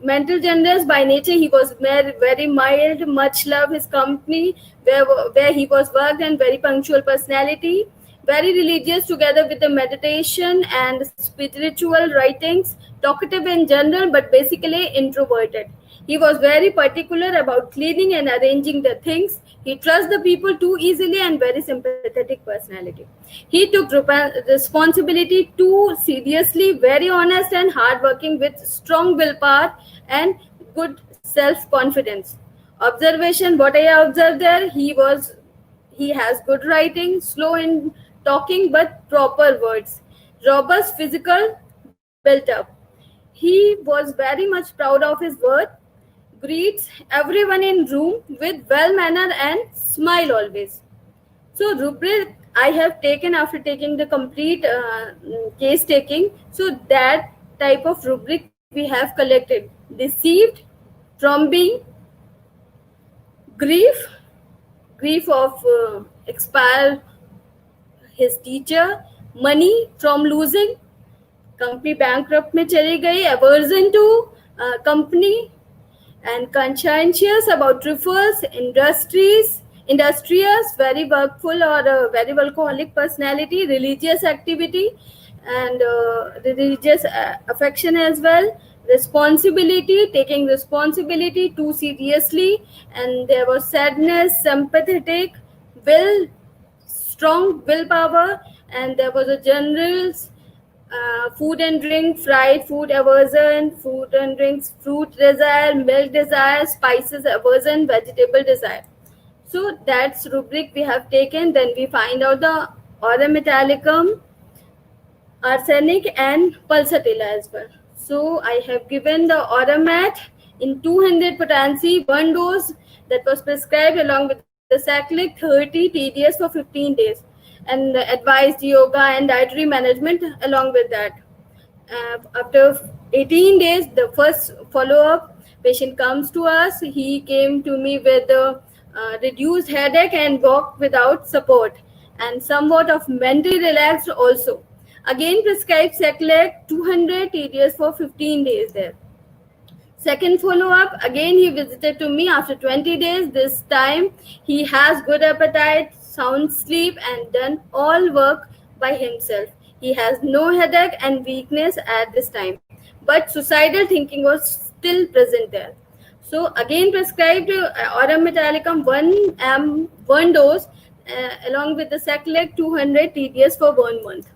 Mental generous by nature, he was very mild, much love his company where he was worked, and very punctual personality, very religious together with the meditation and spiritual writings, talkative in general but basically introverted. He was very particular about cleaning and arranging the things. He trusts the people too easily and very sympathetic personality. He took responsibility too seriously, very honest and hardworking with strong willpower and good self-confidence. Observation, what I observed there, he has good writing, slow in talking but proper words. Robust physical built up. He was very much proud of his work, greets everyone in room with well manner and smile always. So rubric I have taken after taking the complete case taking. So that type of rubric we have collected: deceived, from being, grief of expire his teacher, money from losing, company bankrupt में चली गई, aversion to company, and conscientious about refers, industrious, very workful or very workaholic personality, religious activity and religious affection as well, responsibility, taking responsibility too seriously, and there was sadness, sympathetic, strong willpower, and there was a general food and drink, fried food aversion, food and drinks, fruit desire, milk desire, spices aversion, vegetable desire. So that's rubric we have taken. Then we find out the aurum metallicum, arsenic and pulsatilla as well. So I have given the Auromat in 200 potency, 1 dose that was prescribed along with the cyclic 30 TDS for 15 days, and advised yoga and dietary management along with that. After 18 days, the first follow-up, patient comes to us. He came to me with a reduced headache and walk without support, and somewhat of mentally relaxed also. Again prescribed Seclec 200 TDS for 15 days there. Second follow-up, again he visited to me after 20 days. This time he has good appetite, sound sleep, and done all work by himself. He has no headache and weakness at this time, but suicidal thinking was still present there. So again prescribed Aurum Metallicum 1 dose along with the Seclec 200 TDS for 1 month.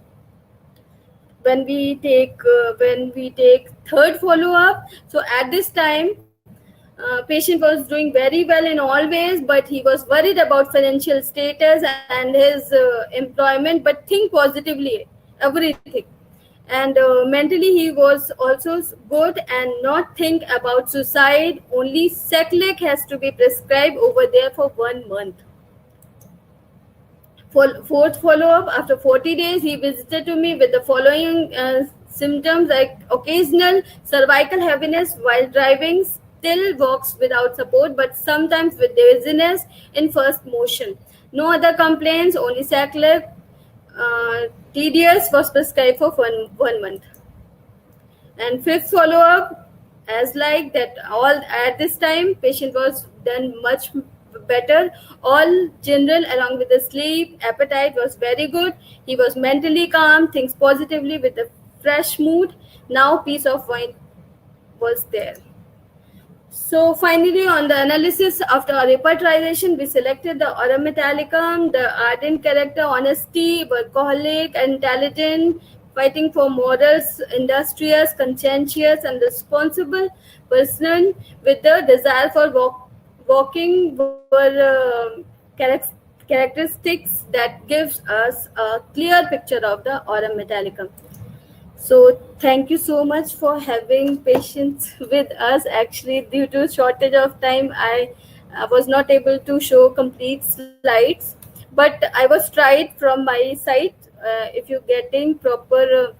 When we take third follow-up, so at this time patient was doing very well in all ways, but he was worried about financial status and his employment, but think positively everything, and mentally he was also good and not think about suicide. Only Seclec has to be prescribed over there for 1 month. Fourth follow-up, after 40 days, he visited to me with the following symptoms like occasional cervical heaviness while driving, still walks without support, but sometimes with dizziness in first motion. No other complaints, only Seclec TDS was prescribed for 1 month. And fifth follow-up, as like that, all at this time, patient was done much better. All general along with the sleep, appetite was very good. He was mentally calm, thinks positively with a fresh mood. Now peace of mind was there. So finally, on the analysis after repertorization, we selected the Aurum Metallicum, the ardent character, honesty, workaholic, intelligent, fighting for morals, industrious, conscientious, and responsible person with the desire for walking were characteristics that gives us a clear picture of the Aurum Metallicum. So thank you so much for having patience with us. Actually, due to shortage of time, I was not able to show complete slides, but I was tried from my side. If you're getting proper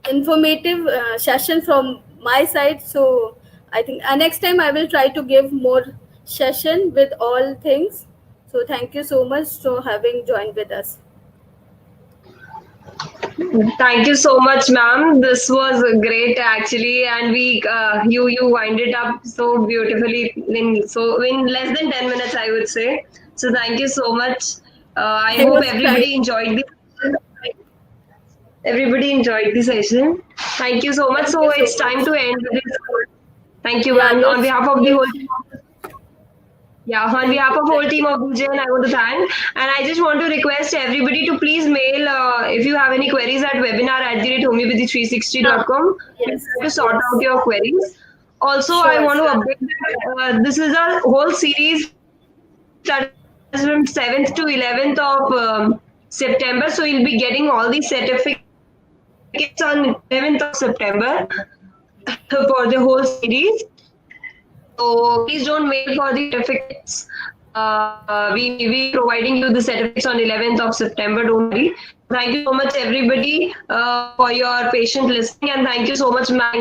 informative session from my side, so I think next time I will try to give more session with all things. So thank you so much for having joined with us. Thank you so much, ma'am. This was great, actually, and you wind it up so beautifully in less than 10 minutes, I would say. So thank you so much. I hope everybody enjoyed the session. Thank you so much. So it's time to end this. Thank you, ma'am. On behalf of the whole team. On behalf of whole team of Bhujan, I want to thank, and I just want to request everybody to please mail if you have any queries at webinar@homeopathy360.com. Yes. To sort out your queries. Also, I want to update that this is a whole series that is from 7th to 11th of September. So you'll be getting all these certificates on 11th of September for the whole series. So please don't wait for the certificates. We will be providing you the certificates on 11th of September. Don't worry. Thank you so much, everybody, for your patient listening, and thank you so much, ma'am.